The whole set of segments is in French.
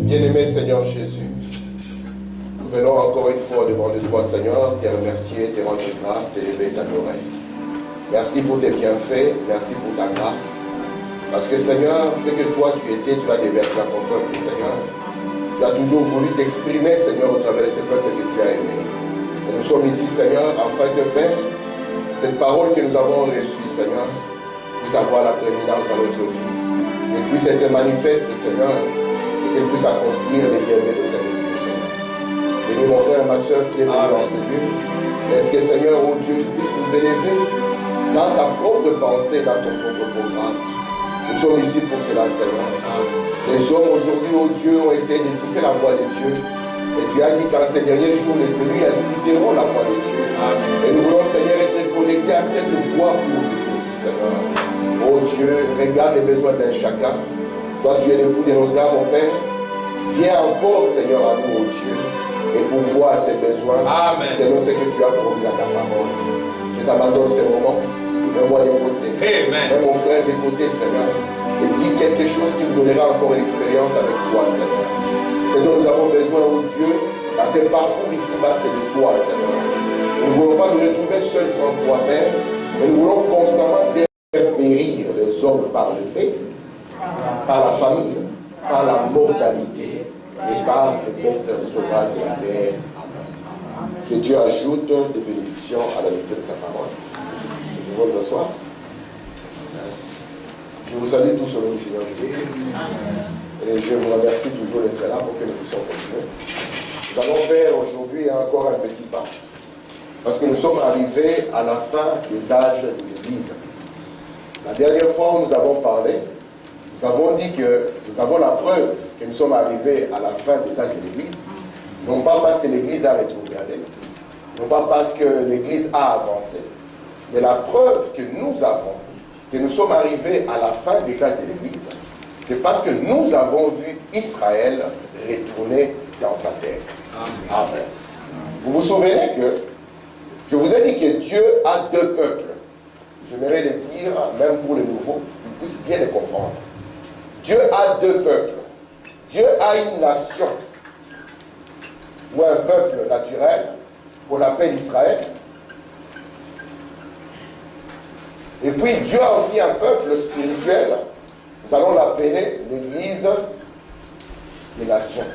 Bien-aimé Seigneur Jésus, nous venons encore une fois devant toi, Seigneur, te remercier, te rendre grâce, t'élever, t'adorer. Merci pour tes bienfaits, merci pour ta grâce. Parce que Seigneur, ce que toi tu étais, tu l'as déversé à ton peuple, Seigneur. Tu as toujours voulu t'exprimer, Seigneur, au travers de ce peuple que tu as aimé. Et nous sommes ici, Seigneur, afin que, Père, cette parole que nous avons reçue, Seigneur, puisse avoir la prééminence dans notre vie. Qu'elle puisse être manifeste, Seigneur, et qu'elle puisse accomplir les bienfaits de cette vie, Seigneur. Bénis mon frère et ma soeur qui est venu dans ce lieu. Est-ce que, Seigneur, oh Dieu, tu puisses nous élever dans ta propre pensée, dans ton propre programme. Nous sommes ici pour cela, Seigneur. Les hommes aujourd'hui, oh Dieu, ont essayé d'étouffer la voix de Dieu. Et tu as dit qu'en ces derniers jours, les élus écouteront la voix de Dieu. Et nous voulons, Seigneur, être connectés à cette voix pour ce jour-ci, Seigneur. Oh Dieu, regarde les besoins d'un chacun. Toi, tu es l'époux de nos âmes, mon Père. Viens encore, Seigneur, à nous, oh Dieu, et pourvoir à ces besoins, selon ce que tu as promis dans ta parole. Je t'abandonne ces moments. Mets-moi de côté. Mets mon frère de côté, Seigneur. Et dis quelque chose qui nous donnera encore une expérience avec toi, Seigneur. C'est dont nous avons besoin, oh Dieu, dans ce parcours ici-bas, c'est de toi, Seigneur. Nous ne voulons pas nous retrouver seuls sans toi, Père, mais nous voulons constamment faire périr les hommes par le fait, par la famille, par la mortalité et par les bêtes sauvages de la terre. Amen. Que Dieu ajoute des bénédictions à la lecture de sa parole. Bonsoir. Je vous salue tous au nom du Seigneur Jésus. Et je vous remercie toujours d'être là pour que nous puissions continuer. Nous allons faire aujourd'hui encore un petit pas. Parce que nous sommes arrivés à la fin des âges de l'Église. La dernière fois où nous avons parlé, nous avons dit que nous avons la preuve que nous sommes arrivés à la fin des âges de l'Église. Non pas parce que l'Église a rétrogradé, non pas parce que l'Église a avancé. Mais la preuve que nous avons, que nous sommes arrivés à la fin des âges de l'Église, c'est parce que nous avons vu Israël retourner dans sa terre. Amen. Vous vous souvenez que je vous ai dit que Dieu a deux peuples. J'aimerais le dire, même pour les nouveaux, qu'ils puissent bien le comprendre. Dieu a deux peuples. Dieu a une nation, ou un peuple naturel, qu'on appelle Israël. Et puis Dieu a aussi un peuple spirituel, nous allons l'appeler l'Église des nations.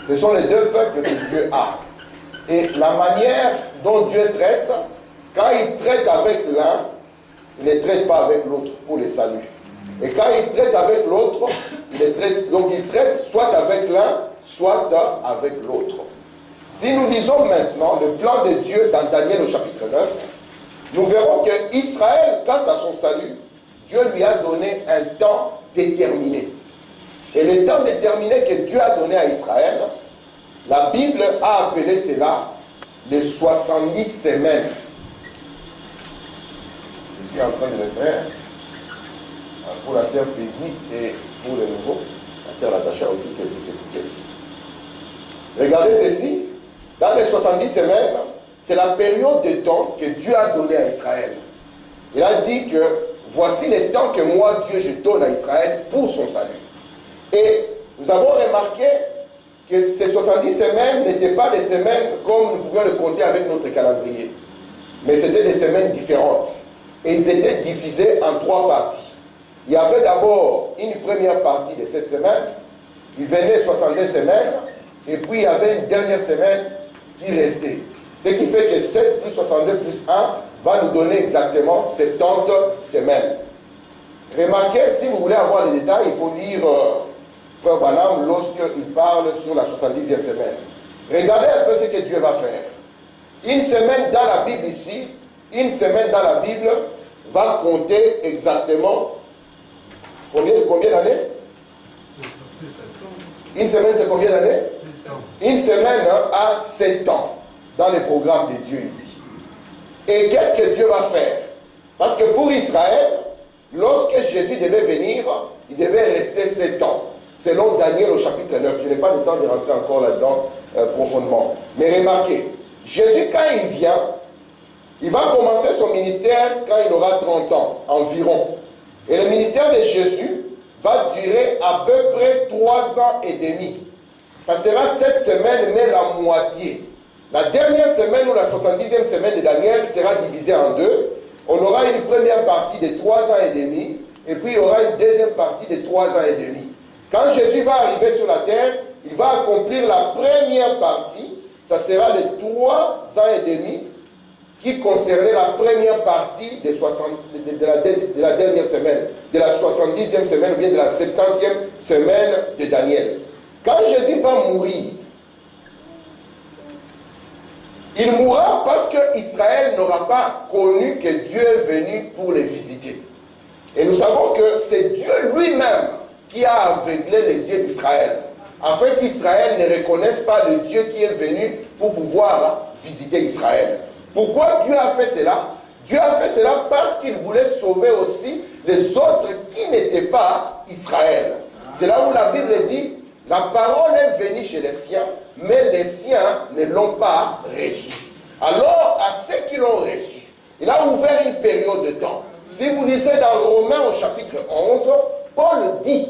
Ce sont les deux peuples que Dieu a. Et la manière dont Dieu traite, quand il traite avec l'un, il ne traite pas avec l'autre pour les saluts. Et quand il traite avec l'autre, donc il traite soit avec l'un, soit avec l'autre. Si nous lisons maintenant le plan de Dieu dans Daniel au chapitre 9, nous verrons que Israël, quant à son salut, Dieu lui a donné un temps déterminé. Et le temps déterminé que Dieu a donné à Israël, la Bible a appelé cela les 70 semaines. Je suis en train de le faire pour la sœur Peggy et pour les nouveaux, la sœur Natacha aussi que vous écoutez. Regardez ceci, dans les 70 semaines, c'est la période de temps que Dieu a donné à Israël. Il a dit que voici les temps que moi, Dieu, je donne à Israël pour son salut. Et nous avons remarqué que ces 70 semaines n'étaient pas des semaines comme nous pouvions le compter avec notre calendrier. Mais c'était des semaines différentes. Et ils étaient divisés en trois parties. Il y avait d'abord une première partie de cette semaine. Il venait 62 semaines. Et puis il y avait une dernière semaine qui restait. Ce qui fait que 7 plus 62 plus 1 va nous donner exactement 70 semaines. Remarquez, si vous voulez avoir les détails, il faut lire Frère Branham lorsqu'il parle sur la 70e semaine. Regardez un peu ce que Dieu va faire. Une semaine dans la Bible ici, une semaine dans la Bible va compter exactement combien d'années? Une semaine, c'est combien d'années? Une semaine a 7 ans. Dans les programmes de Dieu ici. Et qu'est-ce que Dieu va faire? Parce que pour Israël, lorsque Jésus devait venir, il devait rester 7 ans. Selon Daniel au chapitre 9. Je n'ai pas le temps de rentrer encore là-dedans profondément. Mais remarquez, Jésus quand il vient, il va commencer son ministère quand il aura 30 ans environ. Et le ministère de Jésus va durer à peu près 3 ans et demi. Ça sera 7 semaines, mais la moitié. La dernière semaine ou la 70e semaine de Daniel sera divisée en deux. On aura une première partie de 3 ans et demi, et puis il y aura une deuxième partie de 3 ans et demi. Quand Jésus va arriver sur la terre, il va accomplir la première partie, ça sera les 3 ans et demi, qui concernait la première partie de la dernière semaine, de la 70e semaine ou bien de la 70e semaine de Daniel. Quand Jésus va mourir, il mourra parce qu'Israël n'aura pas connu que Dieu est venu pour les visiter. Et nous savons que c'est Dieu lui-même qui a aveuglé les yeux d'Israël, afin qu'Israël ne reconnaisse pas le Dieu qui est venu pour pouvoir visiter Israël. Pourquoi Dieu a fait cela? Dieu a fait cela parce qu'il voulait sauver aussi les autres qui n'étaient pas Israël. C'est là où la Bible dit, la parole est venue chez les siens, mais les siens ne l'ont pas reçue. Alors, à ceux qui l'ont reçu, il a ouvert une période de temps. Si vous lisez dans Romains au chapitre 11, Paul dit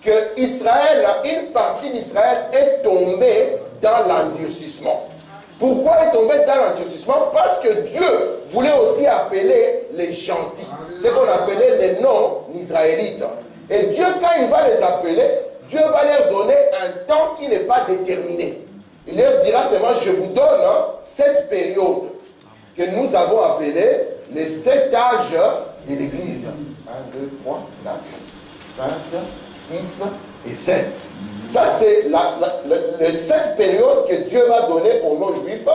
que Israël, une partie d'Israël est tombée dans l'endurcissement. Pourquoi est tombé dans l'endurcissement? Parce que Dieu voulait aussi appeler les gentils, ce qu'on appelait les non-israélites. Et Dieu, quand il va les appeler, Dieu va leur donner un temps qui n'est pas déterminé. Il leur dira seulement, je vous donne cette période que nous avons appelée les 7 âges de l'Église. 1, 2, 3, 4, 5, 6 et 7. Ça, c'est les 7 périodes que Dieu va donner aux non-juifs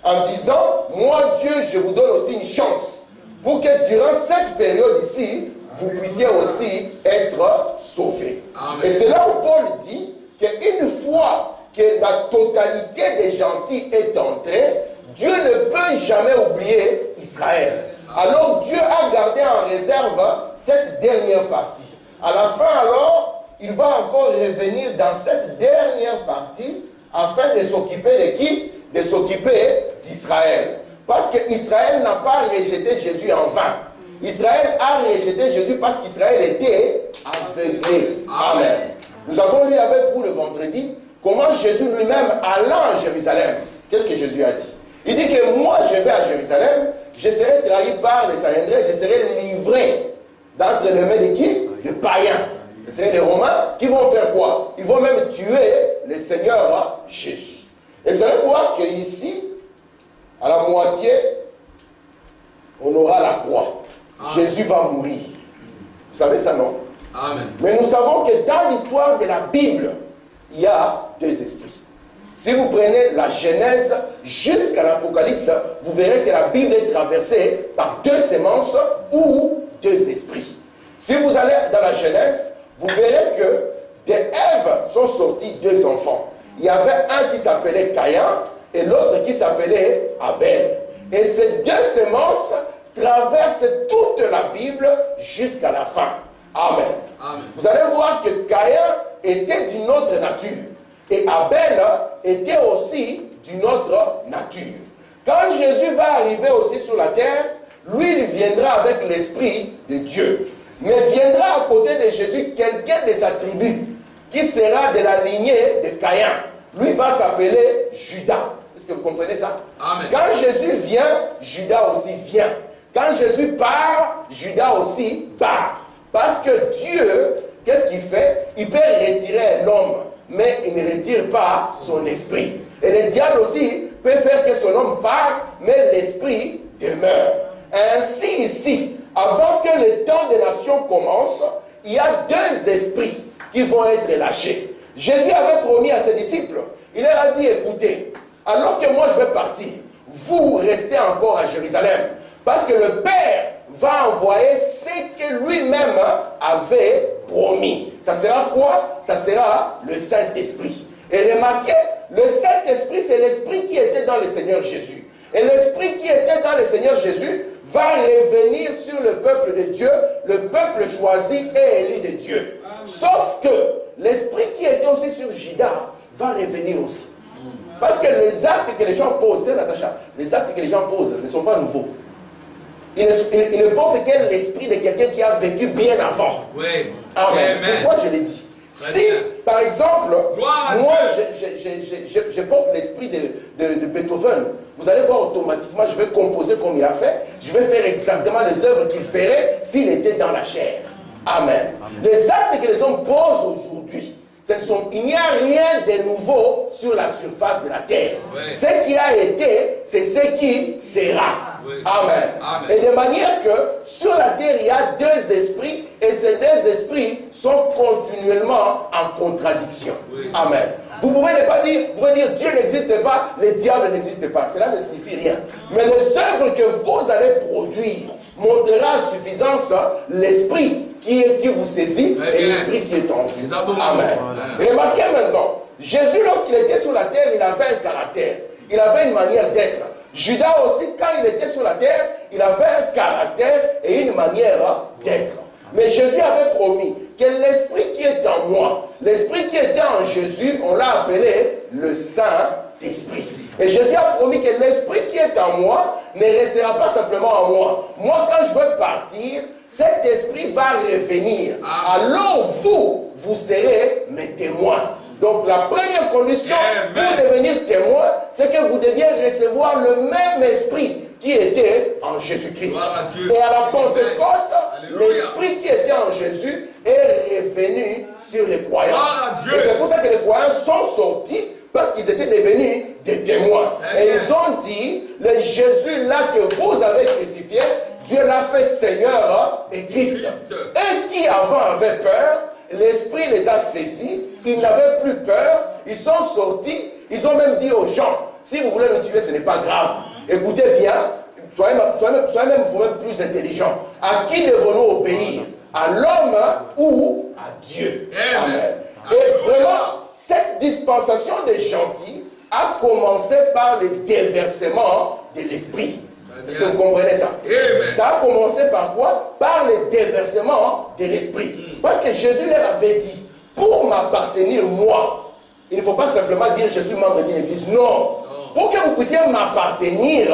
en disant, moi Dieu, je vous donne aussi une chance pour que durant cette période ici, vous puissiez aussi être sauvés. Amen. Et c'est là où Paul dit qu'une fois que la totalité des gentils est entrée, Dieu ne peut jamais oublier Israël. Alors Dieu a gardé en réserve cette dernière partie. À la fin alors, il va encore revenir dans cette dernière partie afin de s'occuper de qui? De s'occuper d'Israël. Parce qu'Israël n'a pas rejeté Jésus en vain. Israël a rejeté Jésus parce qu'Israël était aveuglé. Amen. Nous avons lu avec vous le vendredi comment Jésus lui-même allant à Jérusalem. Qu'est-ce que Jésus a dit? Il dit que moi je vais à Jérusalem, je serai trahi par les Sanhédrins, je serai livré d'entre les mains de qui? De païens. Ce sont les Romains qui vont faire quoi? Ils vont même tuer le Seigneur Jésus. Et vous allez voir qu'ici, à la moitié, on aura la croix. Amen. Jésus va mourir. Vous savez ça, non? Amen. Mais nous savons que dans l'histoire de la Bible, il y a 2 esprits. Si vous prenez la Genèse jusqu'à l'Apocalypse, vous verrez que la Bible est traversée par 2 semences ou 2 esprits. Si vous allez dans la Genèse, vous verrez que d'Ève sont sortis 2 enfants. Il y avait un qui s'appelait Caïn et l'autre qui s'appelait Abel. Et ces 2 semences traversent toute la Bible jusqu'à la fin. Amen. Amen. Vous allez voir que Caïn était d'une autre nature et Abel était aussi d'une autre nature. Quand Jésus va arriver aussi sur la terre, lui, il viendra avec l'Esprit de Dieu. Mais viendra à côté de Jésus quelqu'un de sa tribu qui sera de la lignée de Caïn. Lui va s'appeler Judas. Est-ce que vous comprenez ça? Amen. Quand Jésus vient, Judas aussi vient. Quand Jésus part, Judas aussi part. Parce que Dieu, qu'est-ce qu'il fait? Il peut retirer un homme, mais il ne retire pas son esprit. Et le diable aussi peut faire que son homme parte, mais l'esprit demeure. Ainsi ici, avant que le temps des nations commence, il y a 2 esprits qui vont être lâchés. Jésus avait promis à ses disciples, il leur a dit, écoutez, alors que moi je vais partir, vous restez encore à Jérusalem, parce que le Père va envoyer ce que lui-même avait promis. Ça sera quoi? Ça sera le Saint-Esprit. Et remarquez, le Saint-Esprit, c'est l'Esprit qui était dans le Seigneur Jésus. Et l'Esprit qui était dans le Seigneur Jésus va revenir sur le peuple de Dieu, le peuple choisi et élu de Dieu. Sauf que l'Esprit qui était aussi sur Judas va revenir aussi. Parce que les actes que les gens posent, c'est Natacha, les actes que les gens posent ne sont pas nouveaux. Il ne porte que l'esprit de quelqu'un qui a vécu bien avant. Oui. Amen. Amen. Pourquoi je l'ai dit? Si, par exemple, moi, je porte l'esprit de Beethoven, vous allez voir automatiquement, je vais composer comme il a fait, je vais faire exactement les œuvres qu'il ferait s'il était dans la chair. Amen. Les actes que les hommes posent aujourd'hui, il n'y a rien de nouveau sur la surface de la terre. Oui. Ce qui a été, c'est ce qui sera. Oui. Amen. Amen. Et de manière que sur la terre, il y a deux esprits et ces deux esprits sont continuellement en contradiction. Oui. Amen. Vous pouvez ne pas dire, vous pouvez dire Dieu n'existe pas, le diable n'existe pas. Cela ne signifie rien. Mais les œuvres que vous allez produire montrera à suffisance l'esprit qui vous saisit et l'esprit qui est en vous. Amen. Remarquez maintenant, Jésus, lorsqu'il était sur la terre, il avait un caractère. Il avait une manière d'être. Judas aussi, quand il était sur la terre, il avait un caractère et une manière d'être. Mais Jésus avait promis que l'esprit qui est en moi, l'esprit qui était en Jésus, on l'a appelé le Saint-Esprit. Et Jésus a promis que l'esprit qui est en moi ne restera pas simplement en moi. Moi, quand je vais partir, cet esprit va revenir. Alors vous serez mes témoins. Donc la première condition pour devenir témoin, c'est que vous deviez recevoir le même esprit qui était en Jésus-Christ. Et à la Pentecôte, l'esprit qui était en Jésus est revenu sur les croyants. Et c'est pour ça que les croyants sont sortis, parce qu'ils étaient devenus des témoins. Et ils ont dit, le Jésus là que vous avez crucifié, Dieu l'a fait Seigneur et Christ. Et qui avant avait peur, l'Esprit les a saisis, ils n'avaient plus peur, ils sont sortis, ils ont même dit aux gens, si vous voulez nous tuer, ce n'est pas grave. Écoutez bien, soyez même vous-même plus intelligents. À qui devons-nous obéir? À l'homme ou à Dieu? Amen. Et vraiment, cette dispensation des gentils a commencé par le déversement de l'esprit. Est-ce que vous comprenez ça? Ça a commencé par quoi? Par le déversement de l'esprit. Parce que Jésus leur avait dit, pour m'appartenir moi, il ne faut pas simplement dire je suis membre d'une église. Non. Pour que vous puissiez m'appartenir,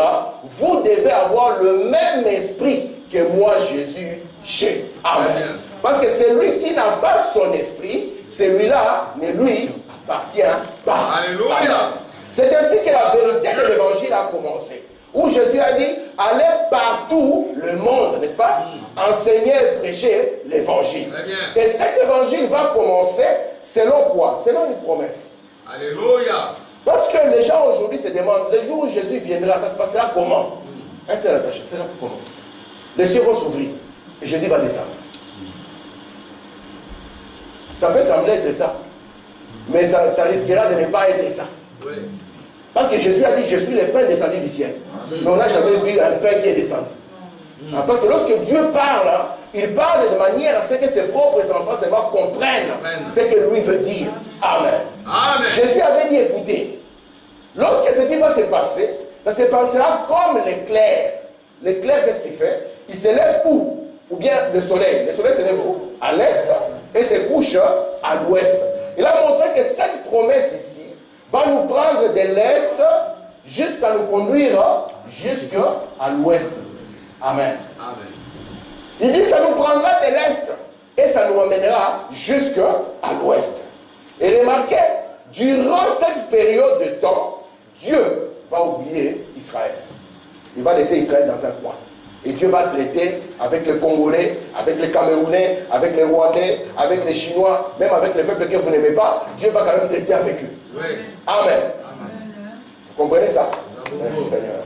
vous devez avoir le même esprit que moi, Jésus, j'ai. Amen. Parce que celui qui n'a pas son esprit, celui-là ne lui appartient pas. Alléluia. C'est ainsi que la vérité de l'évangile a commencé. Où Jésus a dit, allez partout le monde, n'est-ce pas? Enseigner et prêcher l'évangile. Et cet évangile va commencer selon quoi? Selon une promesse. Alléluia. Parce que les gens aujourd'hui se demandent, le jour où Jésus viendra, ça se passera comment? Un seul attaché, c'est là comment? Les cieux vont s'ouvrir et Jésus va descendre. Ça peut sembler être ça, mais ça risquera de ne pas être ça. Oui. Parce que Jésus a dit, je suis le pain descendu du ciel. Mais on n'a jamais vu un pain qui est descendu. Parce que lorsque Dieu parle, il parle de manière à ce que ses propres enfants seulement comprennent ce que lui veut dire. Amen. Amen. Jésus avait dit, écoutez, lorsque ceci va se passer, ça se passera comme l'éclair. L'éclair, qu'est-ce qu'il fait? Il se lève où? Ou bien le soleil. Le soleil se lève où? À l'est et se couche à l'ouest. Il a montré que cette promesse ici va nous prendre de l'est jusqu'à nous conduire jusqu'à l'ouest. Amen. Amen. Il dit ça nous prendra de l'est et ça nous amènera jusqu'à l'ouest. Et remarquez, durant cette période de temps, Dieu va oublier Israël. Il va laisser Israël dans un coin. Et Dieu va traiter avec les Congolais, avec les Camerounais, avec les Rwandais, avec les Chinois, même avec les peuples que vous n'aimez pas, Dieu va quand même traiter avec eux. Oui. Amen. Amen. Vous comprenez ça? Merci Seigneur.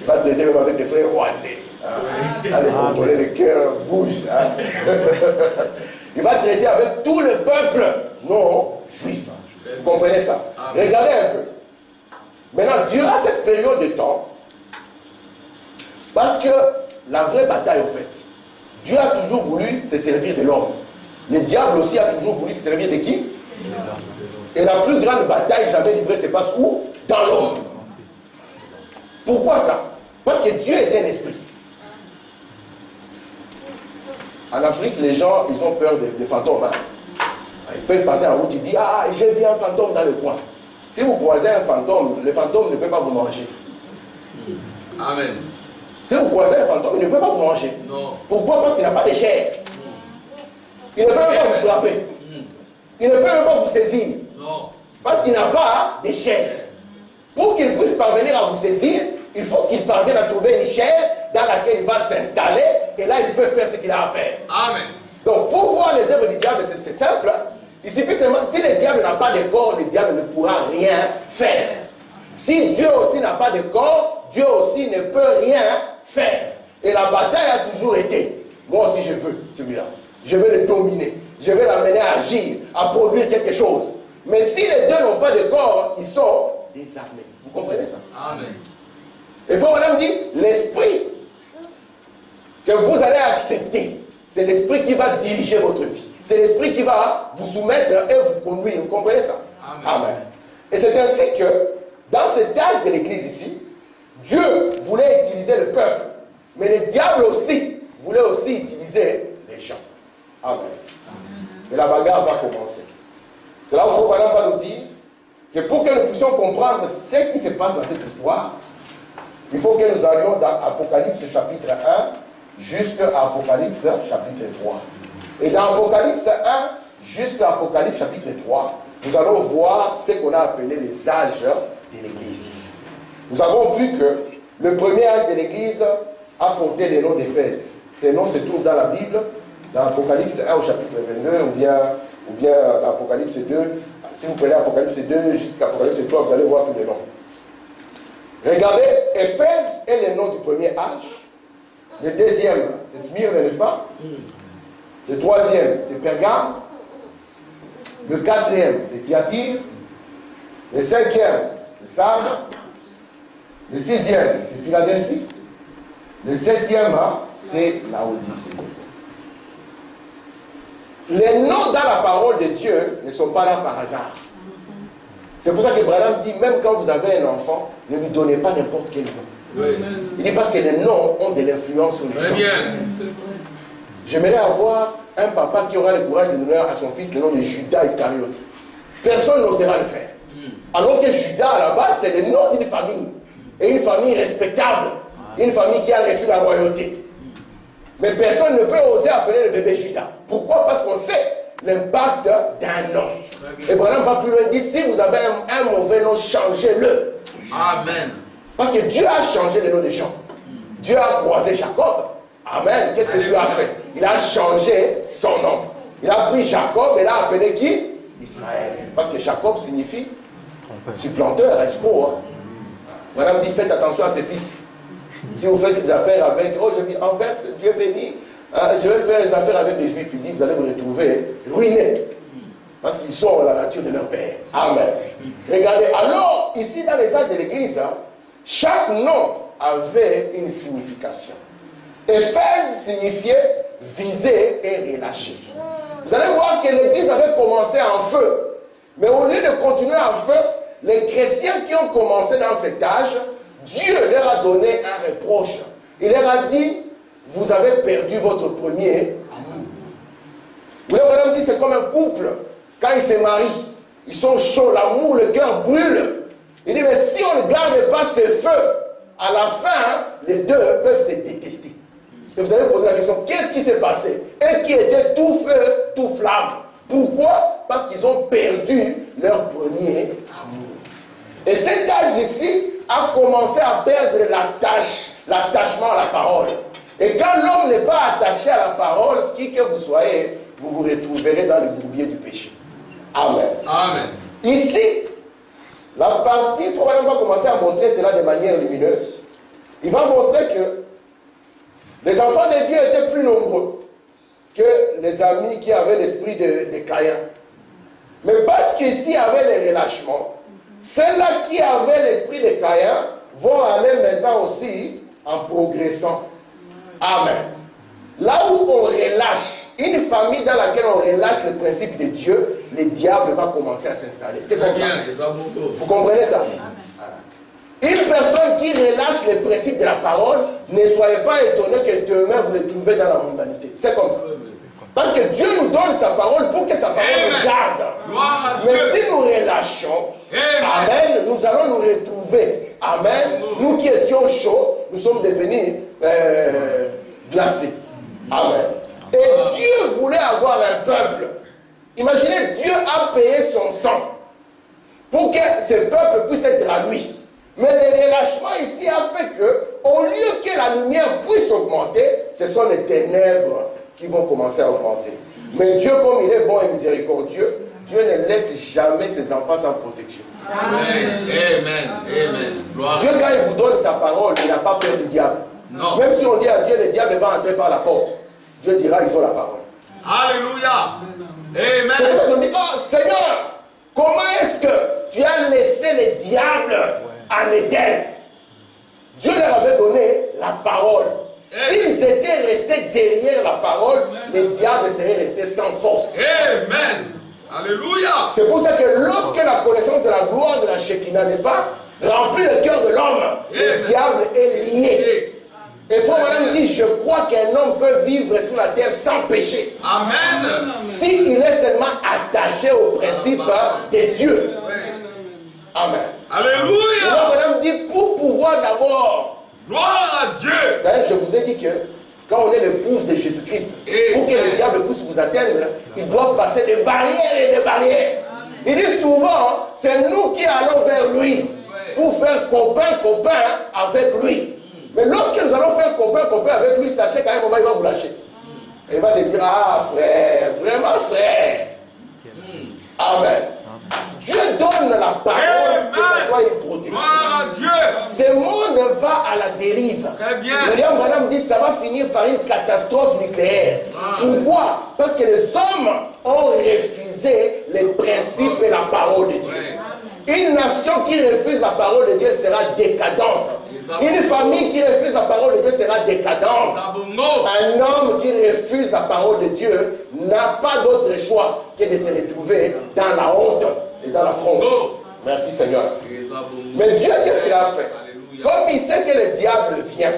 Il va traiter même avec les frères Rwandais. Hein? Les Congolais, les cœurs bougent. Hein? Il va traiter avec tout le peuple non juif. Vous comprenez ça? Amen. Regardez un peu. Maintenant, durant cette période de temps, parce que la vraie bataille, au fait, Dieu a toujours voulu se servir de l'homme. Le diable aussi a toujours voulu se servir de qui? Et la plus grande bataille jamais livrée se passe où? Dans l'homme. Pourquoi ça? Parce que Dieu est un esprit. En Afrique, les gens, ils ont peur des fantômes. Hein? Ils peuvent passer en route, ils disent, ah, j'ai vu un fantôme dans le coin. Si vous croisez un fantôme, le fantôme ne peut pas vous manger. Amen. Si vous croisez un fantôme, il ne peut pas vous manger. Non. Pourquoi? Parce qu'il n'a pas de chair. Il ne peut même pas vous frapper. Il ne peut même pas vous saisir. Non. Parce qu'il n'a pas de chair. Pour qu'il puisse parvenir à vous saisir, il faut qu'il parvienne à trouver une chair dans laquelle il va s'installer. Et là, il peut faire ce qu'il a à faire. Amen. Donc, pour voir les œuvres du diable, c'est simple. Il suffit seulement, si le diable n'a pas de corps, le diable ne pourra rien faire. Si Dieu aussi n'a pas de corps, Dieu aussi ne peut rien faire. Et la bataille a toujours été, moi aussi je veux celui-là. Je veux le dominer. Je veux l'amener à agir, à produire quelque chose. Mais si les deux n'ont pas de corps, ils sont désarmés. Vous comprenez ça? Amen. Il faut vraiment dire, l'esprit que vous allez accepter, c'est l'esprit qui va diriger votre vie. C'est l'esprit qui va vous soumettre et vous conduire. Vous comprenez ça? Amen. Amen. Et c'est ainsi que, dans cet âge de l'église ici, Dieu voulait utiliser le peuple. Mais le diable aussi voulait aussi utiliser les gens. Amen. Et la bagarre va commencer. C'est là où il faut par exemple nous dire que pour que nous puissions comprendre ce qui se passe dans cette histoire, il faut que nous allions dans Apocalypse chapitre 1 jusqu'à Apocalypse chapitre 3. Et dans Apocalypse 1 jusqu'à Apocalypse chapitre 3, nous allons voir ce qu'on a appelé les âges de l'Église. Nous avons vu que le premier âge de l'Église a porté le nom d'Éphèse. Ces noms se trouvent dans la Bible, dans Apocalypse 1 au chapitre 22, ou bien Apocalypse 2. Si vous prenez Apocalypse 2 jusqu'à Apocalypse 3, vous allez voir tous les noms. Regardez, Éphèse est le nom du premier âge. Le deuxième, c'est Smyrne, n'est-ce pas? Le troisième, c'est Pergame. Le quatrième, c'est Thyatire. Le cinquième, c'est Sardes. Le sixième, c'est Philadelphie. Le septième, c'est Laodicée. Les noms dans la parole de Dieu ne sont pas là par hasard. C'est pour ça que Branham dit, même quand vous avez un enfant, ne lui donnez pas n'importe quel nom. Oui. Il dit parce que les noms ont de l'influence sur les gens. Bien. J'aimerais avoir un papa qui aura le courage de donner à son fils le nom de Judas Iscariote. Personne n'osera le faire. Alors que Judas, à la base, c'est le nom d'une famille. Et une famille respectable. Une famille qui a reçu la royauté. Mais personne ne peut oser appeler le bébé Judas. Pourquoi? Parce qu'on sait l'impact d'un nom. Et Branham va plus loin, il dit, si vous avez un mauvais nom, changez-le. Amen. Parce que Dieu a changé le nom des gens. Dieu a croisé Jacob. Amen. Qu'est-ce que Dieu a fait? Il a changé son nom. Il a pris Jacob et l'a appelé qui? Israël. Parce que Jacob signifie supplanteur, escroc. Madame dit, faites attention à ses fils. Si vous faites des affaires avec, oh je vis Anvers, Dieu béni, je vais faire des affaires avec les juifs, il dit, vous allez vous retrouver ruinés. Parce qu'ils sont la nature de leur père. Amen. Regardez, alors, ici dans les âges de l'église, chaque nom avait une signification. Éphèse signifiait viser et relâcher. Vous allez voir que l'église avait commencé en feu. Mais au lieu de continuer en feu, les chrétiens qui ont commencé dans cet âge, Dieu leur a donné un reproche. Il leur a dit, vous avez perdu votre premier amour. Vous voyez, dit, c'est comme un couple. Quand ils se marient, ils sont chauds, l'amour, le cœur brûle. Il dit, mais si on ne garde pas ce feu, à la fin, les deux peuvent se détester. Et vous allez poser la question, qu'est-ce qui s'est passé? Eux qui étaient tout feu, tout flamme. Pourquoi? Parce qu'ils ont perdu leur premier amour. Et cet âge ici a commencé à perdre l'attachement à la parole. Et quand l'homme n'est pas attaché à la parole, qui que vous soyez, vous vous retrouverez dans le bourbier du péché. Amen. Amen. Ici, la partie, il faut vraiment commencer à montrer cela de manière lumineuse. Il va montrer que les enfants de Dieu étaient plus nombreux que les amis qui avaient l'esprit de Caïn. Mais parce qu'ici il y avait les relâchements, ceux-là qui avaient l'esprit de Caïn vont aller maintenant aussi en progressant. Amen. Là où on relâche, une famille dans laquelle on relâche le principe de Dieu, le diable va commencer à s'installer. C'est comme ça. Vous comprenez ça? Une personne qui relâche le principe de la parole, ne soyez pas étonnés que demain vous le trouvez dans la mondanité. C'est comme ça. Parce que Dieu nous donne sa parole pour que sa parole nous garde. Mais si nous relâchons, amen, nous allons nous retrouver. Amen. Nous qui étions chauds, nous sommes devenus glacés. Amen. Et Dieu voulait avoir un peuple. Imaginez, Dieu a payé son sang pour que ce peuple puisse être à lui. Mais le relâchement ici a fait que, au lieu que la lumière puisse augmenter, ce sont les ténèbres qui vont commencer à augmenter. Mais Dieu, comme il est bon et miséricordieux, Dieu ne laisse jamais ses enfants sans protection. Amen. Amen. Amen. Dieu, quand il vous donne sa parole, il n'a pas peur du diable. Non. Même si on dit à Dieu, le diable va entrer par la porte. Dieu dira, ils ont la parole. Alléluia. Amen. C'est pour ça qu'on dit, oh Seigneur, comment est-ce que tu as laissé les diables en Éden? Dieu leur avait donné la parole. S'ils étaient restés derrière la parole, les diables seraient restés sans force. Amen. Alléluia. C'est pour ça que lorsque la connaissance de la gloire de la Shekinah, n'est-ce pas, remplit le cœur de l'homme, le diable est lié. Et Frère Branham dit, je crois qu'un homme peut vivre sur la terre sans péché. Amen. S'il est seulement attaché au principe de Dieu. Amen. Alléluia. Frère Branham dit, pour pouvoir d'abord, gloire à Dieu. D'ailleurs, je vous ai dit que quand on est l'épouse de Jésus-Christ, pour que le diable puisse vous atteindre, il doit passer des barrières et des barrières. Il dit souvent, c'est nous qui allons vers lui pour faire copain avec lui. Mais lorsque nous allons faire copain avec lui, sachez qu'à un moment, il va vous lâcher. Il va te dire, ah frère, vraiment frère. Amen. Dieu donne la parole que ce soit une protection. Ce monde va à la dérive. William Branham dit ça va finir par une catastrophe nucléaire. Pourquoi? Parce que les hommes ont refusé les principes et la parole de Dieu. Une nation qui refuse la parole de Dieu sera décadente. Une famille qui refuse la parole de Dieu sera décadente. Un homme qui refuse la parole de Dieu n'a pas d'autre choix que de se retrouver dans la honte et dans la fronde. Merci Seigneur. Mais Dieu, qu'est-ce qu'il a fait? Comme il sait que le diable vient,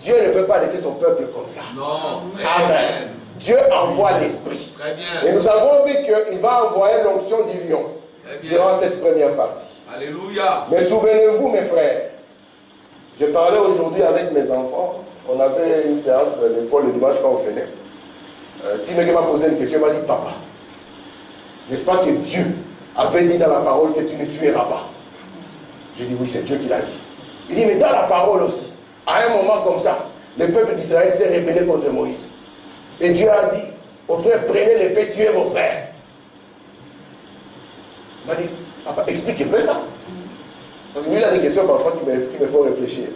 Dieu ne peut pas laisser son peuple comme ça. Amen. Dieu envoie l'esprit. Et nous avons vu qu'il va envoyer l'onction du lion durant cette première partie. Alléluia. Mais souvenez-vous, mes frères, je parlais aujourd'hui avec mes enfants. On avait une séance à l'école le dimanche quand on venait. Timothy m'a posé une question, il m'a dit, papa, n'est-ce pas que Dieu avait dit dans la parole que tu ne tueras pas? J'ai dit, oui, c'est Dieu qui l'a dit. Il dit, mais dans la parole aussi, à un moment comme ça, le peuple d'Israël s'est rébellé contre Moïse. Et Dieu a dit, aux frères, prenez l'épée, tuez vos frères. Il m'a dit, papa, explique un peu ça. Parce que lui, il a des questions parfois qui me font réfléchir.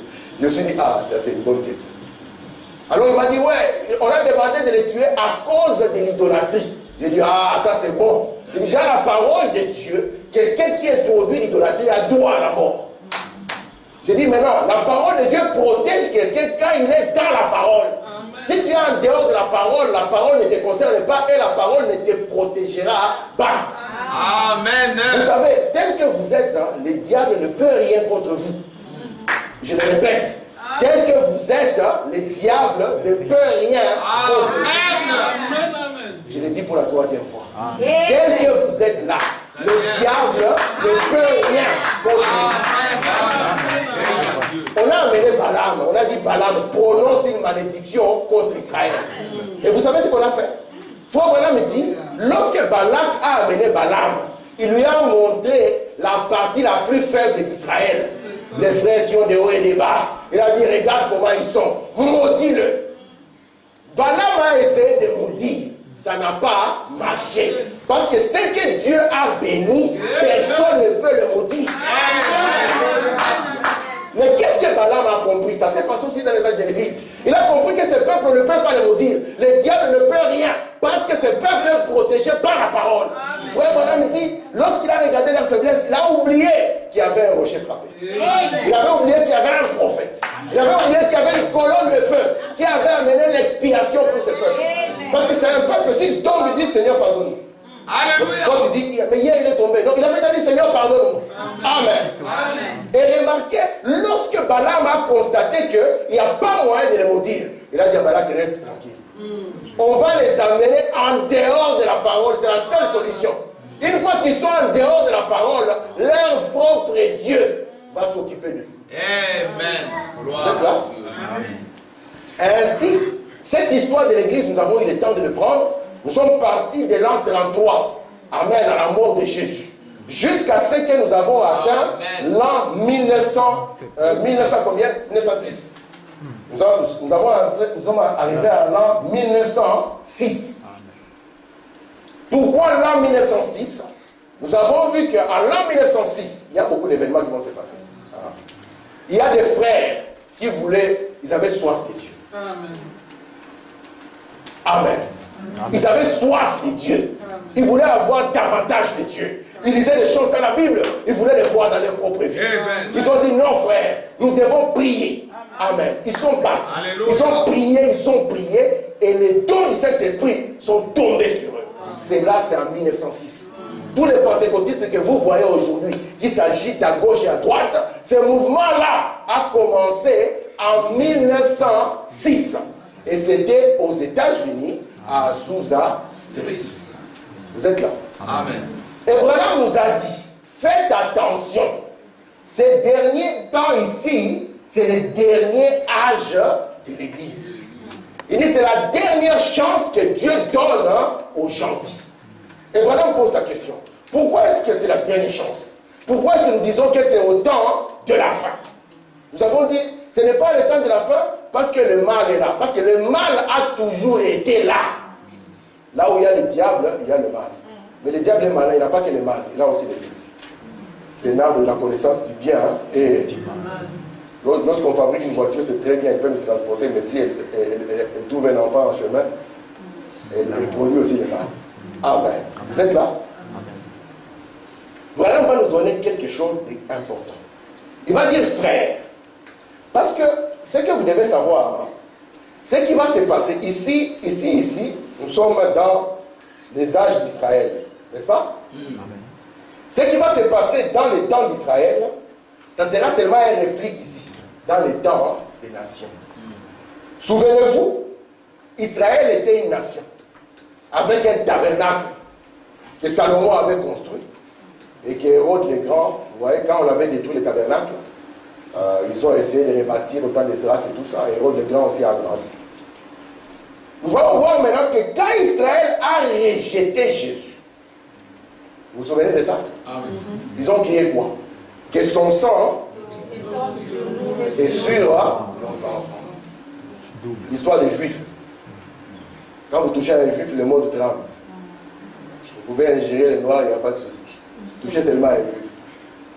Je me suis dit, ah, ça c'est une bonne question. Alors il m'a dit, ouais, on a demandé de les tuer à cause de l'idolâtrie. J'ai dit, ah, ça c'est bon. Il dit, dans la parole de Dieu, quelqu'un qui introduit l'idolâtrie a droit à la mort. J'ai dit, mais non, la parole de Dieu protège quelqu'un quand il est dans la parole. Si tu es en dehors de la parole ne te concerne pas et la parole ne te protégera pas. Amen. Vous savez, tel que vous êtes, le diable ne peut rien contre vous. Je le répète, tel que vous êtes, le diable ne peut rien contre vous. Je le dis pour la troisième fois. Tel que vous êtes là, le diable ne peut rien contre vous. On a amené Balaam, on a dit Balaam prononce une malédiction contre Israël. Et vous savez ce qu'on a fait? Frère Branham me dit, lorsque Balak a amené Balaam, il lui a montré la partie la plus faible d'Israël. Les frères qui ont des hauts et des bas. Il a dit, regarde comment ils sont. Maudis-le. Balaam a essayé de maudire. Ça n'a pas marché. Parce que ce que Dieu a béni, personne ne peut le maudire. Mais qu'est-ce que Balaam a compris? Ça s'est passé aussi dans les âges de l'église. Il a compris que ce peuple ne peut pas le maudire. Le diable ne peut rien. Parce que ce peuple est protégé par la parole. Frère Branham dit, lorsqu'il a regardé leur faiblesse, il a oublié qu'il y avait un rocher frappé. Il avait oublié qu'il y avait un prophète. Il avait oublié qu'il y avait une colonne de feu qui avait amené l'expiation pour ce peuple. Parce que c'est un peuple, s'il tombe, il dit, Seigneur, pardonne-nous. Alléluia. Quand tu dis, mais hier il est tombé. Donc il avait dit, Seigneur, pardonne-nous. Amen. Et remarquez, lorsque Balaam a constaté qu'il n'y a pas moyen de les maudire, il a dit à Balaam, reste tranquille. On va les amener en dehors de la parole. C'est la seule solution. Une fois qu'ils sont en dehors de la parole, leur propre Dieu va s'occuper d'eux. Amen. Vous Gloire êtes là? à Dieu. Ainsi, cette histoire de l'église, nous avons eu le temps de le prendre. Nous sommes partis de l'an 33. Amen, à la mort de Jésus. Jusqu'à ce que nous avons atteint l'an 1906. Nous sommes arrivés à l'an 1906. Pourquoi l'an 1906? Nous avons vu qu'en l'an 1906, il y a beaucoup d'événements qui vont se passer. Il y a des frères qui voulaient, ils avaient soif de Dieu. Amen. Ils avaient soif de Dieu. Ils voulaient avoir davantage de Dieu. Ils lisaient des choses dans la Bible. Ils voulaient les voir dans leur propre vie. Ils ont dit non frère, nous devons prier. Amen. Ils sont battus. Ils ont prié et les dons du Saint-Esprit sont tombés sur eux. C'est là, c'est en 1906. Tous les pentecôtistes que vous voyez aujourd'hui, qui s'agitent à gauche et à droite, ce mouvement-là a commencé en 1906. Et c'était aux États-Unis, à Azusa Street. Vous êtes là? Amen. Et Branham nous a dit, faites attention. Ces derniers temps ici, c'est le dernier âge de l'Église. Il dit, c'est la dernière chance que Dieu donne aux gentils. Et Branham pose la question, pourquoi est-ce que c'est la dernière chance? Pourquoi est-ce que nous disons que c'est au temps de la fin? Nous avons dit, ce n'est pas le temps de la fin parce que le mal est là. Parce que le mal a toujours été là. Là où il y a le diable, il y a le mal. Mais le diable est malin, il n'a pas que le mal, il a aussi le bien. C'est l'arbre de la connaissance du bien. Et lorsqu'on fabrique une voiture, c'est très bien, elle peut nous transporter, mais si elle trouve un enfant en chemin, elle produit aussi le mal. Amen. Vous êtes là? Voilà, on va nous donner quelque chose d'important. Il va dire frère. Parce que ce que vous devez savoir, ce qui va se passer ici, nous sommes dans les âges d'Israël. N'est-ce pas? Ce qui va se passer dans les temps d'Israël, ça sera seulement une réplique ici, dans les temps des nations. Souvenez-vous, Israël était une nation, avec un tabernacle que Salomon avait construit, et que Hérode le Grand, vous voyez, quand on avait détruit le tabernacle, ils ont essayé de rebâtir autant d'Esdras et tout ça, et Hérode le Grand aussi a grandi. Nous allons voir maintenant que quand Israël a rejeté Jésus, vous vous souvenez de ça? Amen. Ils ont crié quoi? Que son sang est sur nos enfants. L'histoire des Juifs. Quand vous touchez à un Juif, le monde tremble. Vous pouvez ingérer les Noirs, il n'y a pas de souci. Touchez seulement à un Juif.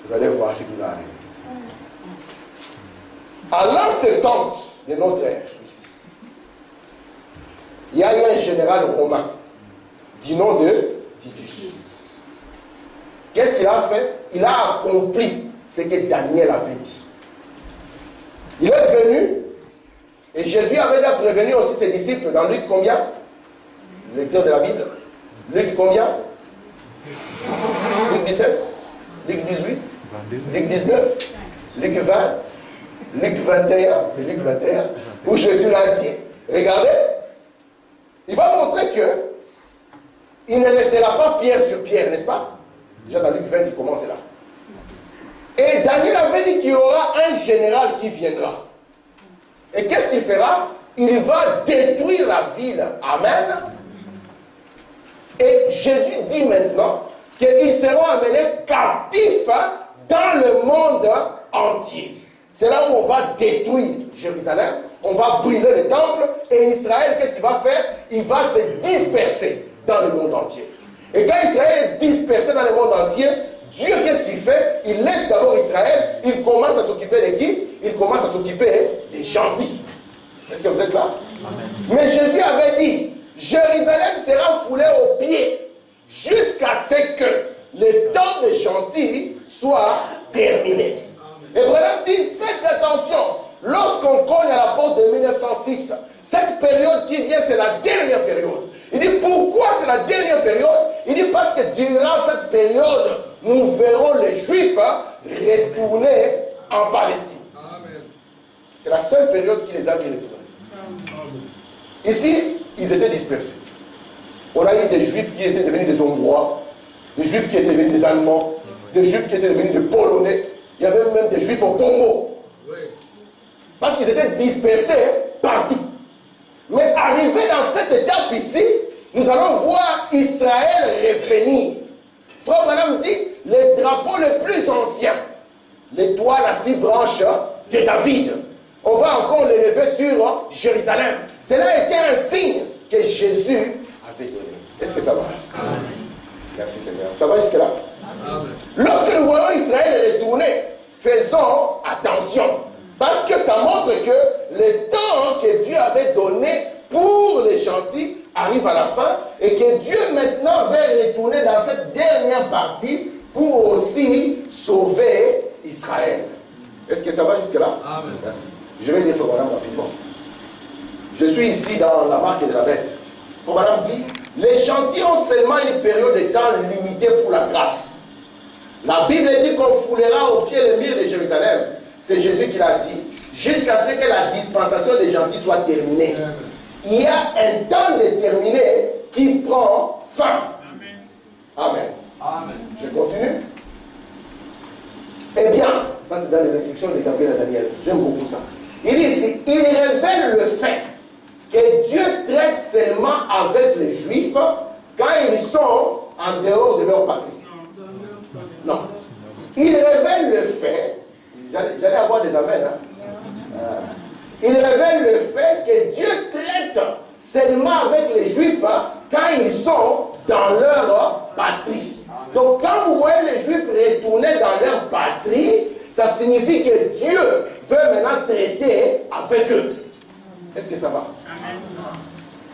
Vous allez voir ce qui va arriver. À l'an 70 de notre ère, il y a eu un général romain du nom de Titus. Qu'est-ce qu'il a fait? Il a accompli ce que Daniel avait dit. Il est venu, et Jésus avait déjà prévenu aussi ses disciples dans Luc combien? Le lecteur de la Bible. Luc combien? Luc 17, Luc 18, Luc 19, Luc 20, Luc 21, c'est Luc 21, où Jésus l'a dit. Regardez, il va montrer que il ne restera pas pierre sur pierre, n'est-ce pas? Déjà dans Luc 20, il commence là. Et Daniel avait dit qu'il y aura un général qui viendra. Et qu'est-ce qu'il fera? Il va détruire la ville. Amen. Et Jésus dit maintenant qu'ils seront amenés captifs dans le monde entier. C'est là où on va détruire Jérusalem, on va brûler le temple, et Israël, qu'est-ce qu'il va faire? Il va se disperser dans le monde entier. Et quand Israël est dispersé dans le monde entier, Dieu, qu'est-ce qu'il fait? Il laisse d'abord Israël, il commence à s'occuper de qui? Il commence à s'occuper des gentils. Est-ce que vous êtes là? Amen. Mais Jésus avait dit, Jérusalem sera foulée aux pieds jusqu'à ce que le temps des gentils soit terminé. Et Branham dit, faites attention, lorsqu'on cogne à la porte de 1906, cette période qui vient, c'est la dernière période. Il dit, pourquoi c'est la dernière période? Il dit, parce que durant cette période, nous verrons les Juifs retourner en Palestine. C'est la seule période qui les a vus retourner. Ici, ils étaient dispersés. On a eu des Juifs qui étaient devenus des Hongrois, des Juifs qui étaient devenus des Allemands, des Juifs qui étaient devenus des Polonais. Il y avait même des Juifs au Congo. Parce qu'ils étaient dispersés partout. Mais arrivé dans cette étape ici, nous allons voir Israël revenir. Frère Branham dit, le drapeau le plus ancien, l'étoile à 6 branches de David. On va encore l'élever sur Jérusalem. Cela était un signe que Jésus avait donné. Est-ce que ça va? Amen. Merci Seigneur. Ça va jusque là? Amen. Lorsque nous voyons Israël retourner, faisons attention. Parce que ça montre que le temps que Dieu avait donné pour les gentils arrive à la fin et que Dieu maintenant va retourner dans cette dernière partie pour aussi sauver Israël. Est-ce que ça va jusque là? Amen. Merci. Je vais lire ce programme rapidement. Je suis ici dans la marque de la bête. Le programme dit, les gentils ont seulement une période de temps limitée pour la grâce. La Bible dit qu'on foulera au pied le mur de Jérusalem. C'est Jésus qui l'a dit. Jusqu'à ce que la dispensation des gentils soit terminée. Amen. Il y a un temps déterminé qui prend fin. Amen. Amen. Je continue. Eh bien, ça c'est dans les instructions de Gabriel et Daniel. J'aime beaucoup ça. Il dit ici, il révèle le fait que Dieu traite seulement avec les Juifs quand ils sont en dehors de leur patrie. Non. Il révèle le fait, j'allais avoir des amens, il révèle le fait que Dieu traite seulement avec les Juifs quand ils sont dans leur patrie. Donc quand vous voyez les Juifs retourner dans leur patrie, ça signifie que Dieu veut maintenant traiter avec eux. Est-ce que ça va?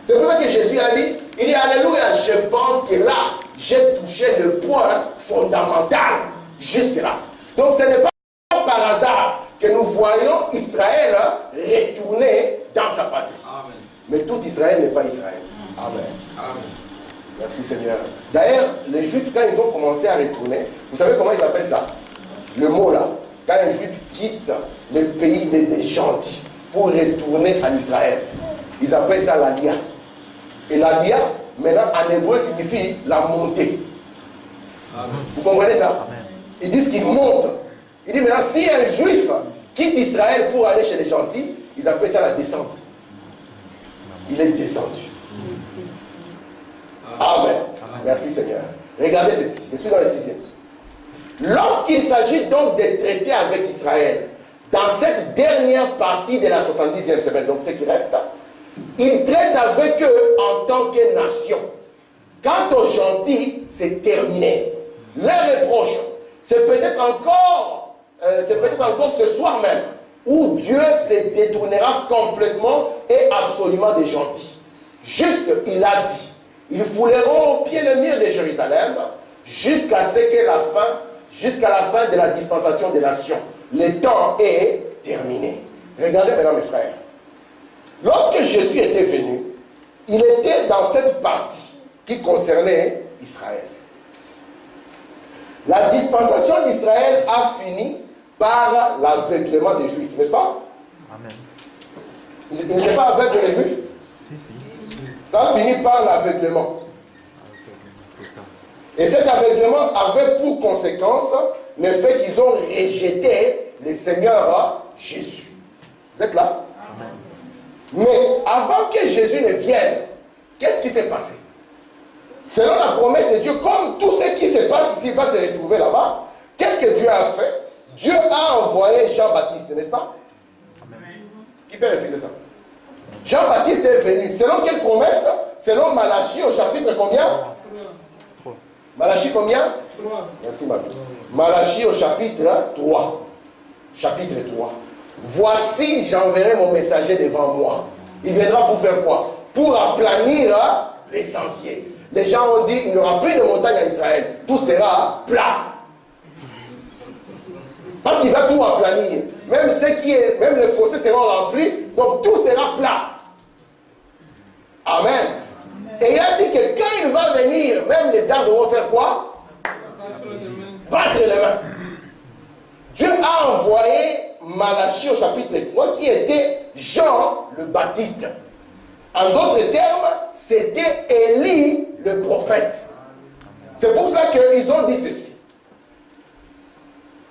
C'est pour ça que Jésus a dit, il dit alléluia, je pense que là, j'ai touché le point fondamental jusque là. Donc ce n'est pas par hasard que nous voyons Israël retourner dans sa patrie. Amen. Mais tout Israël n'est pas Israël. Amen. Amen. Merci Seigneur. D'ailleurs, les Juifs, quand ils ont commencé à retourner, vous savez comment ils appellent ça? Le mot là, quand un Juif quitte le pays des gentils pour retourner en Israël, ils appellent ça l'Alia. Et l'Alia, maintenant en hébreu, signifie la montée. Amen. Vous comprenez ça? Amen. Ils disent qu'ils montent. Il dit maintenant, si un Juif quitte Israël pour aller chez les gentils, ils appellent ça la descente. Il est descendu. Amen. Amen. Merci Seigneur. Regardez ceci. Je suis dans le 6e. Lorsqu'il s'agit donc de traiter avec Israël, dans cette dernière partie de la 70e semaine, donc ce qui reste, il traite avec eux en tant que nation. Quant aux gentils, c'est terminé. Leur reproche, c'est peut-être encore ce soir même où Dieu se détournera complètement et absolument des gentils. Juste, il a dit, ils fouleront au pied le mur de Jérusalem jusqu'à la fin de la dispensation des nations. Le temps est terminé. Regardez maintenant mes frères. Lorsque Jésus était venu, il était dans cette partie qui concernait Israël. La dispensation d'Israël a fini par l'aveuglement des Juifs, n'est-ce pas? Amen. Il n'était pas aveugle les Juifs? Si. Ça a fini par l'aveuglement. Et cet aveuglement avait pour conséquence le fait qu'ils ont rejeté le Seigneur Jésus. Vous êtes là? Amen. Mais avant que Jésus ne vienne, qu'est-ce qui s'est passé? Selon la promesse de Dieu, comme tout ce qui se passe ici va se retrouver là-bas, qu'est-ce que Dieu a fait? Dieu a envoyé Jean-Baptiste, n'est-ce pas? Amen. Qui peut refuser ça? Jean-Baptiste est venu. Selon quelle promesse? Selon Malachie au chapitre combien? 3. Malachie combien? 3. Merci Mathieu. Malachie au chapitre 3. Chapitre 3. Voici, j'enverrai mon messager devant moi. Il viendra pour faire quoi? Pour aplanir les sentiers. Les gens ont dit, il n'y aura plus de montagne en Israël. Tout sera plat. Parce qu'il va tout aplanir. Même les fossés seront remplis. Donc tout sera plat. Amen. Et il a dit que quand il va venir, même les arbres vont faire quoi? Battre les mains. Dieu a envoyé Malachie au chapitre 3 qui était Jean le Baptiste. En d'autres termes, c'était Élie le prophète. C'est pour cela qu'ils ont dit ceci.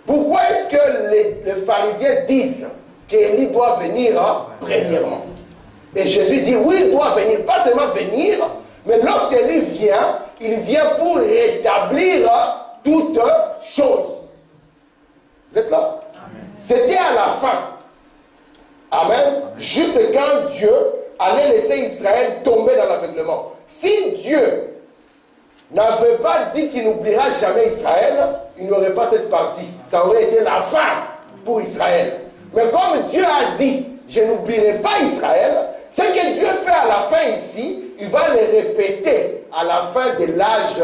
Pourquoi est-ce que les pharisiens disent qu'Élie doit venir premièrement? Et Jésus dit, oui, il doit venir, pas seulement venir, mais lorsqu'Élie vient, il vient pour rétablir toutes choses. Vous êtes là? C'était à la fin. Amen. Juste quand Dieu allait laisser Israël tomber dans l'aveuglement. Si Dieu n'avait pas dit qu'il n'oubliera jamais Israël, il n'y aurait pas cette partie. Ça aurait été la fin pour Israël. Mais comme Dieu a dit, je n'oublierai pas Israël, ce que Dieu fait à la fin ici, il va le répéter à la fin de l'âge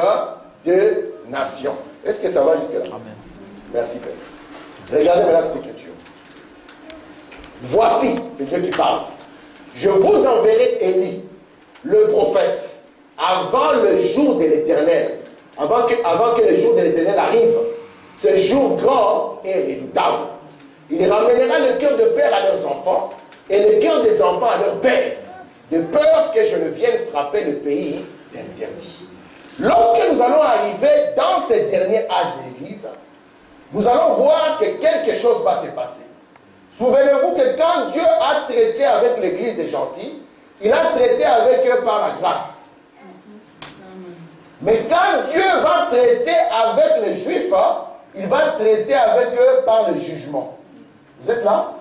de nation. Est-ce que ça va jusque-là? Amen. Merci Père. Regardez maintenant cette écriture. Voici, c'est Dieu qui parle. Je vous enverrai Élie, le prophète, avant le jour de l'Éternel, avant que le jour de l'Éternel arrive. Ce jour grand et redoutable. Il ramènera le cœur de père à leurs enfants et le cœur des enfants à leur père, de peur que je ne vienne frapper le pays d'interdit. Lorsque nous allons arriver dans ce dernier âge de l'Église, nous allons voir que quelque chose va se passer. Souvenez-vous que quand Dieu a traité avec l'Église des gentils, il a traité avec eux par la grâce. Mais quand Dieu va traiter avec les Juifs, il va traiter avec eux par le jugement. Vous êtes là?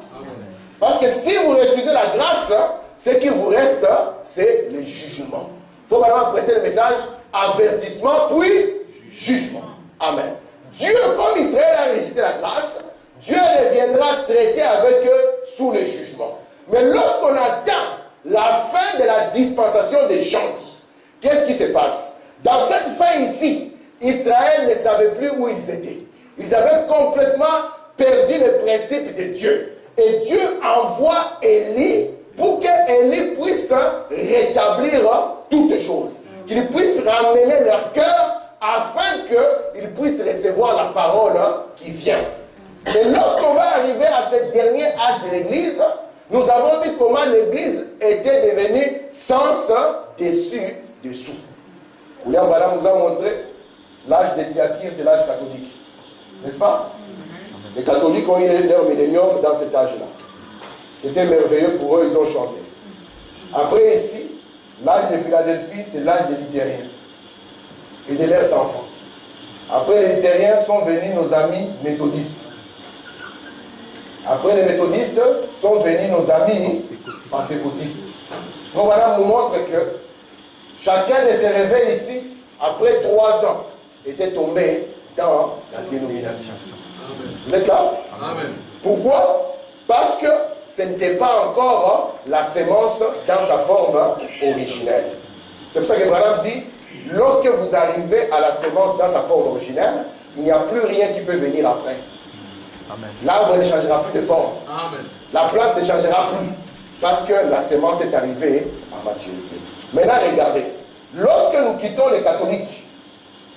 Parce que si vous refusez la grâce, ce qui vous reste, c'est le jugement. Il faut vraiment presser le message, avertissement, puis jugement. Amen. Dieu, comme Israël a rejeté la grâce, Dieu reviendra traiter avec eux sous le jugement. Mais lorsqu'on atteint la fin de la dispensation des gentils, qu'est-ce qui se passe? Dans cette fin ici, Israël ne savait plus où ils étaient. Ils avaient complètement perdu le principe de Dieu. Et Dieu envoie Élie pour qu'Élie puisse rétablir toutes choses. Qu'il puisse ramener leur cœur afin qu'ils puissent recevoir la parole qui vient. Mais lorsqu'on va arriver à ce dernier âge de l'Église, nous avons vu comment l'Église était devenue sens dessus-dessous. William Branham nous a montré l'âge de Thyatire, c'est l'âge catholique. N'est-ce pas? Les catholiques ont eu leur millénium dans cet âge-là. C'était merveilleux pour eux, ils ont chanté. Après ici, l'âge de Philadelphie, c'est l'âge des Luthériens et de leurs enfants. Après les Luthériens sont venus nos amis méthodistes. Après les méthodistes sont venus nos amis pentecôtistes. Donc voilà, nous montre que chacun de ces réveils ici, après 3 ans, était tombé dans la dénomination. Vous êtes là? Amen. Pourquoi? Parce que ce n'était pas encore la sémence dans sa forme originelle. C'est pour ça que Branham dit, lorsque vous arrivez à la sémence dans sa forme originelle, il n'y a plus rien qui peut venir après. L'arbre ne changera plus de forme. Amen. La plante ne changera plus. Parce que la sémence est arrivée à maturité. Maintenant, regardez. Lorsque nous quittons les catholiques,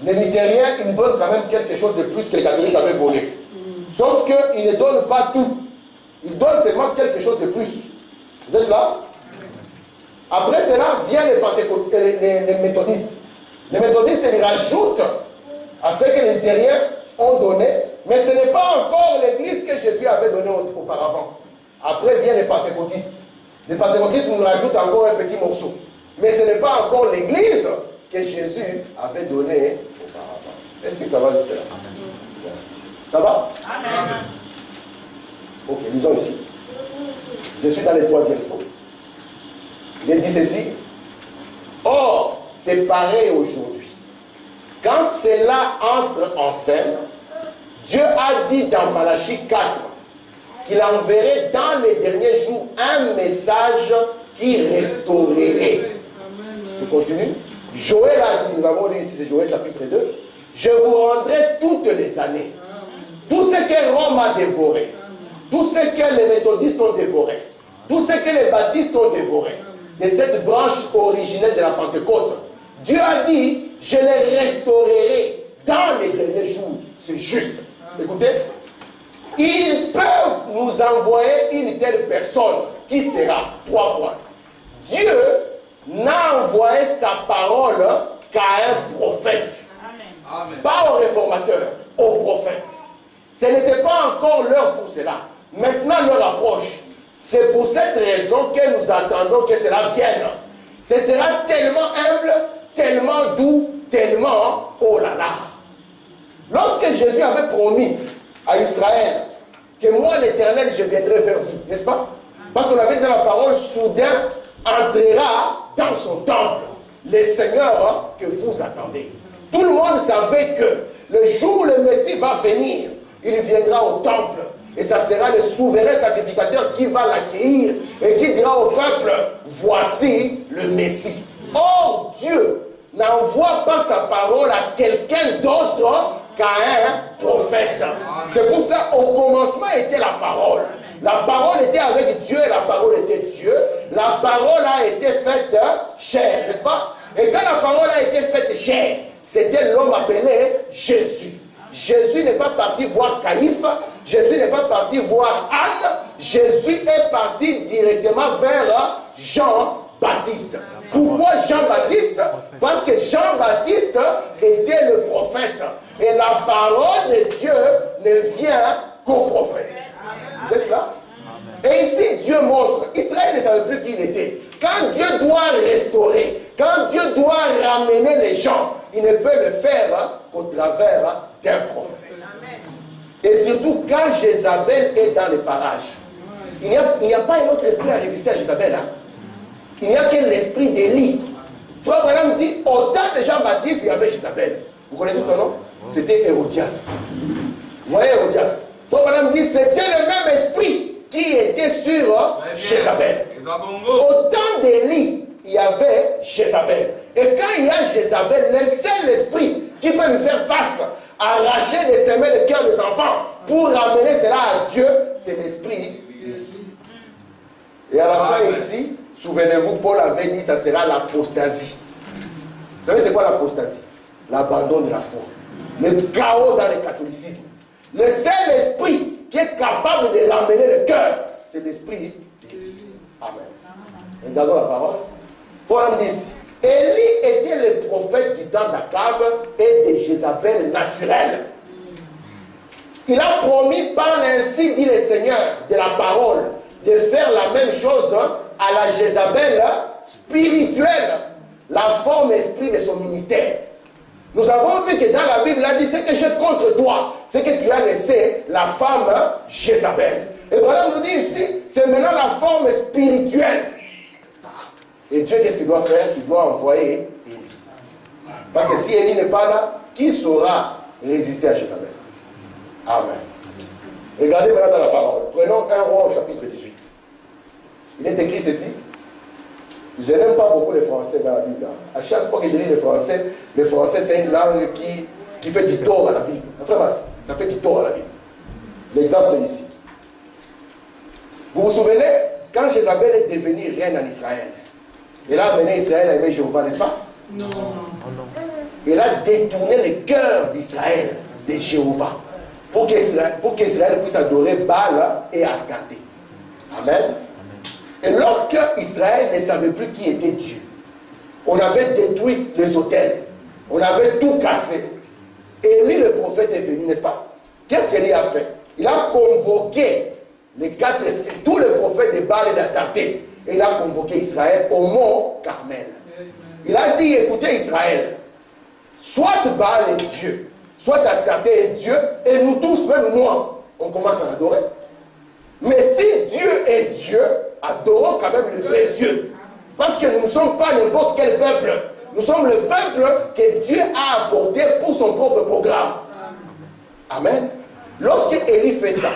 les luthériens, ils nous donnent quand même quelque chose de plus que les catholiques avaient volé. Sauf qu'ils ne donnent pas tout. Ils donnent seulement quelque chose de plus. Vous êtes là? Après cela, viennent les méthodistes. Les méthodistes, ils rajoutent à ce que les luthériens ont donné, mais ce n'est pas encore l'église que Jésus avait donnée auparavant. Après viennent les pentecôtistes. Les pentecôtistes nous rajoutent encore un petit morceau. Mais ce n'est pas encore l'église que Jésus avait donnée auparavant. Est-ce que ça va jusque là? Merci. Ça va? Amen. Ok, lisons ici. Je suis dans le 3e psaume. Il dit ceci. Or, c'est pareil aujourd'hui. Quand cela entre en scène, Dieu a dit dans Malachie 4 qu'il enverrait dans les derniers jours un message qui restaurerait. Je continue. Joël a dit, nous l'avons lu ici, c'est Joël chapitre 2, je vous rendrai toutes les années. Tout ce que Rome a dévoré, tout ce que les méthodistes ont dévoré, tout ce que les baptistes ont dévoré, de cette branche originelle de la Pentecôte, Dieu a dit, je les restaurerai dans les derniers jours. C'est juste. Écoutez, ils peuvent nous envoyer une telle personne qui sera 3 points. Dieu n'a envoyé sa parole qu'à un prophète. Amen. Pas au réformateur, au prophète. Ce Ce n'était pas encore l'heure pour cela. Maintenant, l'heure approche. C'est pour cette raison que nous attendons que cela vienne. Ce sera tellement humble, tellement doux, tellement oh là là. Lorsque Jésus avait promis à Israël que moi, l'Éternel, je viendrai vers vous, n'est-ce pas? Parce qu'on avait dit dans la parole, soudain entrera dans son temple le Seigneur que vous attendez. Tout le monde savait que le jour où le Messie va venir, il viendra au temple. Et ça sera le souverain sacrificateur qui va l'accueillir et qui dira au peuple, voici le Messie. Or, Dieu n'envoie pas sa parole à quelqu'un d'autre qu'à un prophète. C'est pour cela, au commencement était la parole. La parole était avec Dieu et la parole était Dieu. La parole a été faite chair, n'est-ce pas? Et quand la parole a été faite chair, c'était l'homme appelé Jésus. Jésus n'est pas parti voir Caïphe, Jésus n'est pas parti voir Anne, Jésus est parti directement vers Jean-Baptiste. Pourquoi Jean-Baptiste? Parce que Jean-Baptiste était le prophète. Et la parole de Dieu ne vient qu'au prophète. Vous êtes là? Et ici, Dieu montre, Israël ne savait plus qui il était. Quand Dieu doit restaurer, quand Dieu doit ramener les gens, il ne peut le faire qu'au travers d'un prophète. Et surtout, quand Jézabel est dans les parages, il n'y a pas un autre esprit à résister à Jézabel. Hein? Il n'y a que l'esprit d'Élie. Frère Branham dit, au temps de Jean-Baptiste, il y avait Jézabel. Vous connaissez son nom? C'était Hérodias. Vous voyez Hérodias? Frère Branham dit, c'était le même esprit qui était sur Jézabel. Au temps d'Élie, il y avait Jézabel. Et quand il y a Jézabel, le seul esprit qui peut lui faire face, arracher les semelles de cœur des enfants pour ramener cela à Dieu, c'est l'esprit. Et à la fin ici, souvenez-vous, Paul avait dit ça sera l'apostasie. Vous savez c'est quoi l'apostasie? L'abandon de la foi. Le chaos dans le catholicisme. Le seul esprit qui est capable de ramener le cœur, c'est l'esprit. Amen. Regardons la parole. Paul dit ici, Élie était le prophète du temps d'Akab et de Jézabel naturel. Il a promis par ainsi dit le Seigneur de la parole de faire la même chose à la Jézabel spirituelle, la forme esprit de son ministère. Nous avons vu que dans la Bible, il a dit, ce que j'ai contre toi, c'est que tu as laissé la femme Jézabel. Et voilà, nous dit ici, c'est maintenant la forme spirituelle. Et Dieu, qu'est-ce qu'il doit faire? Il doit envoyer Élie. Parce que si Élie n'est pas là, qui saura résister à Jézabel? Amen. Regardez maintenant dans la parole. Prenons 1 Roi au chapitre 18. Il est écrit ceci. Je n'aime pas beaucoup les français dans la Bible. À chaque fois que je lis le français c'est une langue qui fait du tort à la Bible. Frère Max, ça fait du tort à la Bible. L'exemple est ici. Vous vous souvenez, quand Jézabel est devenue reine en Israël, elle a amené Israël à aimer Jéhovah, n'est-ce pas? Non. Elle a détourné le cœur d'Israël de Jéhovah pour qu'Israël puisse adorer Baal et Astarté. Amen. Et lorsque Israël ne savait plus qui était Dieu, on avait détruit les autels, on avait tout cassé. Et lui, le prophète, est venu, n'est-ce pas? Qu'est-ce qu'il a fait? Il a convoqué tous les prophètes de Baal et d'Astarté. Et il a convoqué Israël au mont Carmel. Il a dit, écoutez Israël, soit Baal est Dieu, soit Astarté est Dieu, et nous tous, même moi, on commence à l'adorer. Mais si Dieu est Dieu, adorons quand même le vrai Dieu. Parce que nous ne sommes pas n'importe quel peuple. Nous sommes le peuple que Dieu a apporté pour son propre programme. Amen. Lorsque Élie fait ça,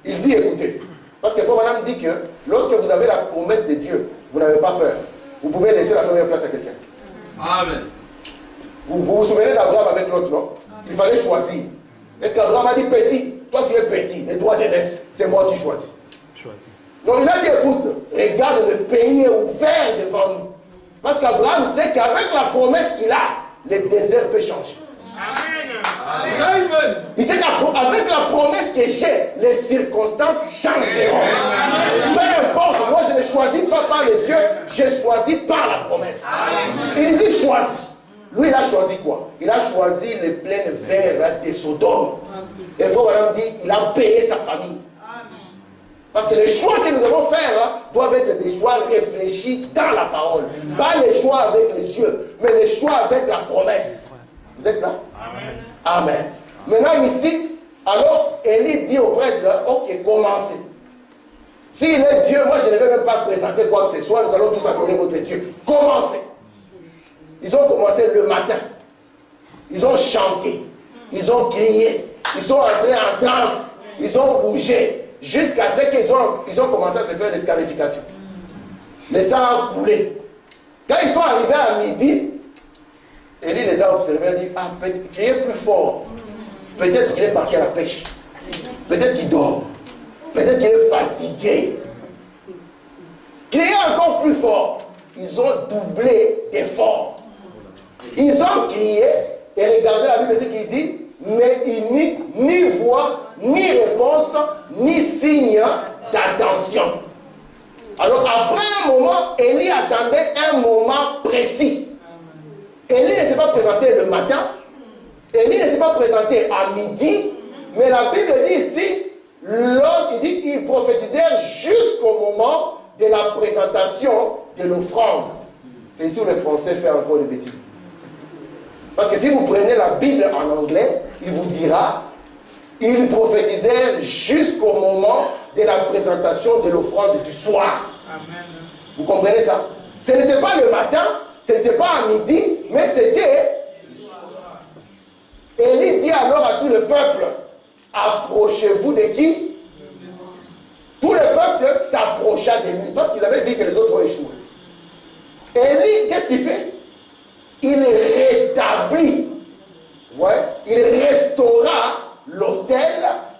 il dit, écoutez, parce que Madame dit que lorsque vous avez la promesse de Dieu, vous n'avez pas peur. Vous pouvez laisser la première place à quelqu'un. Amen. Vous vous souvenez d'Abraham avec l'autre, non? Il fallait choisir. Est-ce qu'Abraham a dit petit? Toi tu es petit, les droits de l'aise, c'est moi qui choisis. Donc il a dit, écoute, regarde, le pays est ouvert devant nous. Parce qu'Abraham sait qu'avec la promesse qu'il a, le désert peut changer. Amen. Il sait qu'avec la promesse que j'ai, les circonstances changeront. Peu importe, moi je ne choisis pas par les yeux, je choisis par la promesse. Amen. Il dit choisis. Lui, il a choisi quoi? Il a choisi les plaines vertes des Sodomes. Et il faut madame dire, il a payé sa famille. Parce que les choix que nous devons faire doivent être des choix réfléchis dans la parole. Pas les choix avec les yeux, mais les choix avec la promesse. Vous êtes là? Amen. Amen. Maintenant ici, alors Élie dit au prêtre, ok, commencez. S'il est Dieu, moi je ne vais même pas présenter quoi que ce soit, nous allons tous adorer votre Dieu. Commencez. Ils ont commencé le matin. Ils ont chanté. Ils ont crié. Ils sont entrés en danse. Ils ont bougé. Jusqu'à ce qu'ils ont commencé à se faire des scarifications. Le sang a coulé. Quand ils sont arrivés à midi, Élie les a observés et a dit, ah, criez plus fort. Peut-être qu'il est parti à la pêche. Peut-être qu'il dort. Peut-être qu'il est fatigué. Criez encore plus fort. Ils ont doublé d'efforts. Ils ont crié et regardez la Bible, ce qu'il dit, mais il n'y ni voix, ni réponse, ni signe d'attention. Alors après un moment, Élie attendait un moment précis. Élie ne s'est pas présenté le matin, Élie ne s'est pas présenté à midi, mais la Bible dit ici, il dit qu'ils prophétisèrent jusqu'au moment de la présentation de l'offrande. C'est ici où les Français font encore des bêtises. Parce que si vous prenez la Bible en anglais, il vous dira, ils prophétisèrent jusqu'au moment de la présentation de l'offrande du soir. Amen. Vous comprenez ça? Ce n'était pas le matin, ce n'était pas à midi, mais c'était le soir. Élie dit alors à tout le peuple, approchez-vous de qui? Tout le peuple s'approcha de lui, parce qu'ils avaient vu que les autres ont échoué. Élie, qu'est-ce qu'il fait? Il rétablit, il restaura l'autel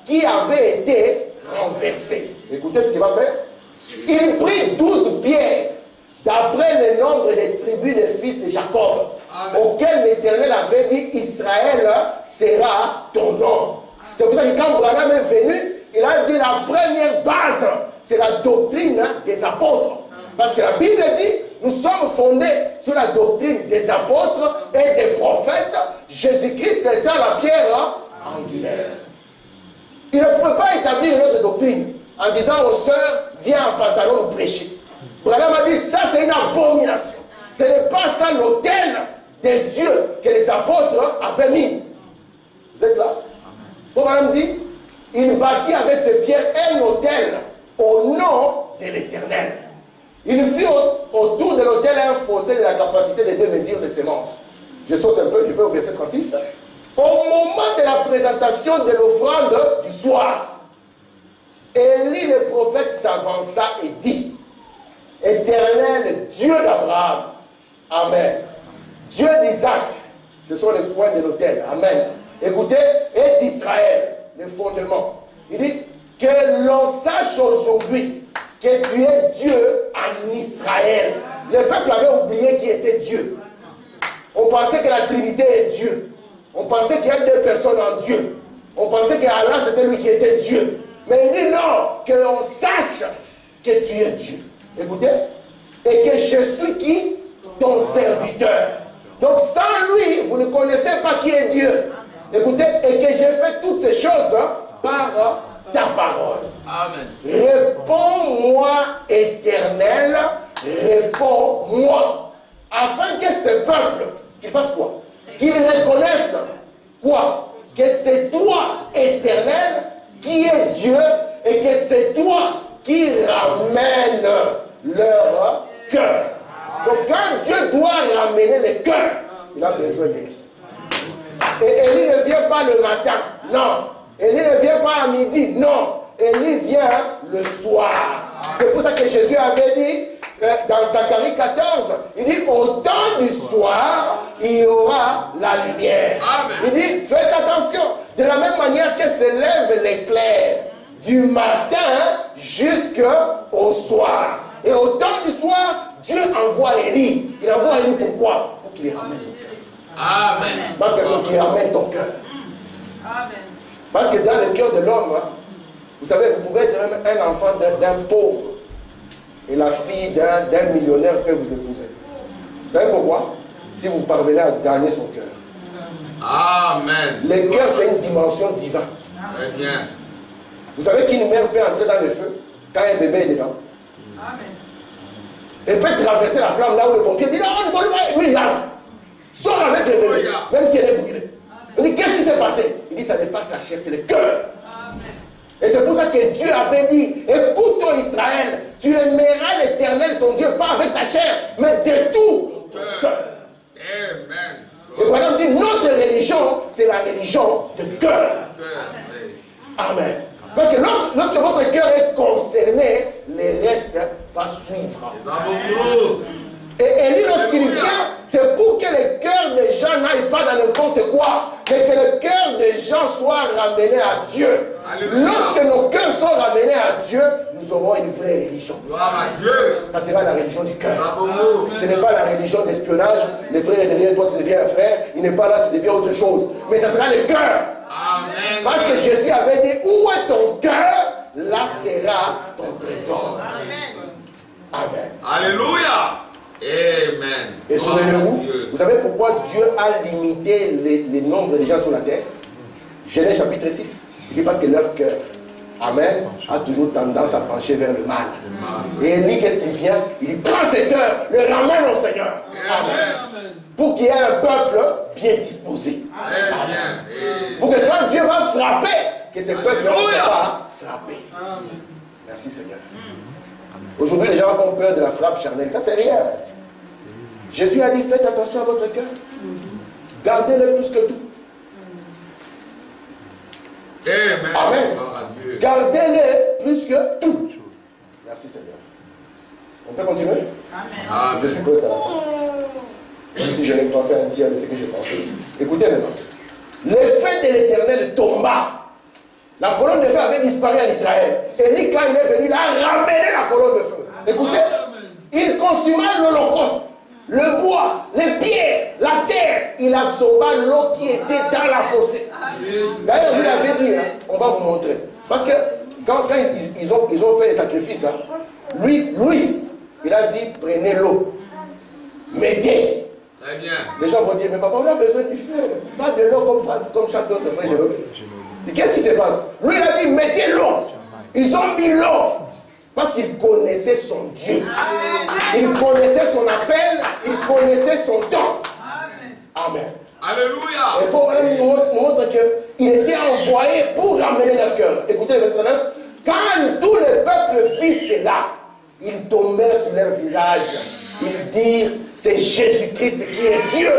qui avait été renversé. Écoutez ce qu'il va faire. Il prit 12 pierres d'après le nombre des tribus des fils de Jacob, auquel l'Éternel avait dit, Israël sera ton nom. C'est pour ça que quand Branham est venu, il a dit la première base, c'est la doctrine des apôtres. Parce que la Bible dit, nous sommes fondés sur la doctrine des apôtres et des prophètes. Jésus-Christ étant la pierre angulaire. Il ne pouvait pas établir une autre doctrine en disant aux sœurs, viens en pantalon nous prêcher. Branham a dit, ça c'est une abomination. Ce n'est pas ça l'autel de Dieu que les apôtres avaient mis. Vous êtes là? Branham dit, il bâtit avec ses pierres un autel au nom de l'Éternel. Il fit autour de l'autel un fossé de la capacité de 2 mesures de semences. Je saute un peu, je vais au verset 36. Au moment de la présentation de l'offrande du soir, Élie le prophète s'avança et dit, Éternel Dieu d'Abraham, Amen. Dieu d'Isaac, ce sont les points de l'autel, Amen. Écoutez, et d'Israël, les fondements. Il dit, que l'on sache aujourd'hui que tu es Dieu en Israël. Le peuple avait oublié qui était Dieu. On pensait que la Trinité est Dieu. On pensait qu'il y a 2 personnes en Dieu. On pensait qu'Allah c'était lui qui était Dieu. Mais il dit non, que l'on sache que tu es Dieu. Écoutez, et que je suis qui? Ton serviteur. Donc sans lui, vous ne connaissez pas qui est Dieu. Écoutez, et que j'ai fait toutes ces choses par ta parole. Amen. Réponds-moi, Éternel, réponds-moi. Afin que ce peuple, qu'il fasse quoi? Qu'il reconnaisse quoi? Que c'est toi, Éternel, qui est Dieu, et que c'est toi qui ramène leur cœur. Donc quand Dieu doit ramener le cœur, il a besoin d'Élie. Et Élie ne vient pas le matin, non. Élie ne vient pas à midi, non. Élie vient le soir. C'est pour ça que Jésus avait dit, dans Zacharie 14, il dit, au temps du soir, il y aura la lumière. Amen. Il dit, faites attention. De la même manière que s'élève l'éclair du matin jusqu'au soir. Et au temps du soir, Dieu envoie Élie. Il envoie Élie pourquoi? Pour qu'il ramène ton cœur. Amen. Ma personne qui ramène ton cœur. Amen. Parce que dans le cœur de l'homme, vous savez, vous pouvez être un enfant d'un pauvre. Et la fille d'un millionnaire peut vous épouser. Vous savez pourquoi? si vous parvenez à gagner son cœur. Amen. Le cœur, c'est une dimension divine. Très bien. Vous savez qu'une mère peut entrer dans le feu quand un bébé est dedans. Elle peut traverser la flamme là où le pompier dit non, on ne peut pas. Lui, il entre. Sort avec le bébé, même si elle est brûlée. Il dit qu'est-ce qui s'est passé? Il dit ça dépasse la chair, c'est le cœur. Et c'est pour ça que Dieu avait dit, écoute toi Israël, tu aimeras l'Éternel ton Dieu, pas avec ta chair, mais de tout ton cœur. Amen. Et par exemple, dit, notre religion, c'est la religion de cœur. Amen. Parce que lorsque votre cœur est concerné, le reste va suivre. Et Élie, lorsqu'il vient, c'est pour que le cœur des gens n'aille pas dans n'importe quoi, mais que le cœur des gens soit ramené à Dieu. Alléluia. Lorsque nos cœurs sont ramenés à Dieu, nous aurons une vraie religion. Gloire à Dieu. Ça sera la religion du cœur. Ce n'est pas la religion d'espionnage. Le frère est derrière toi, tu deviens un frère. Il n'est pas là, tu deviens autre chose. Mais ça sera le cœur. Amen. Parce que Jésus avait dit, où est ton cœur? Là sera ton trésor. Amen. Alléluia. Amen. Et souvenez-vous, vous savez pourquoi Dieu a limité les nombres des gens sur la terre? Genèse chapitre 6. Il dit parce que leur cœur, amen, a toujours tendance à pencher vers le mal. Et Élie, qu'est-ce qu'il vient? Il dit, prends cet cœur, le ramène au Seigneur. Amen. Pour qu'il y ait un peuple bien disposé. Amen. Pour que quand Dieu va frapper, que ce peuple ne soit pas frappé. Merci Seigneur. Aujourd'hui, les gens ont peur de la frappe charnelle. Ça, c'est rien. Jésus a dit, faites attention à votre cœur. Gardez-le plus que tout. Amen. Gardez-le plus que tout. Merci Seigneur. On peut continuer? Amen. Je suis presque à la fin. Si je n'ai pas fait un tiers de ce que j'ai pensé. Écoutez maintenant. L'effet de l'Éternel tomba. La colonne de feu avait disparu en Israël. Et quand il est venu, il a ramené la colonne de feu. Écoutez, il consuma l'holocauste, le bois, les pierres, la terre. Il absorba l'eau qui était dans la fossée. D'ailleurs, lui avait dit, hein, on va vous montrer. Parce que quand ils ont fait les sacrifices, hein, lui, il a dit, prenez l'eau, mettez. Très bien. Les gens vont dire, mais papa, on a besoin du feu. Pas de l'eau comme chaque autre frère. Et qu'est-ce qui se passe? Lui, il a dit, mettez l'eau. Ils ont mis l'eau. Parce qu'il connaissait son Dieu. Il connaissait son appel. Il connaissait son temps. Amen. Alléluia. Il faut nous montrer qu'il était envoyé pour ramener leur cœur. Écoutez le verset 9. Quand tout le peuple vit cela, ils tombèrent sur leur visage. Ils dirent, c'est Jésus-Christ qui est Dieu.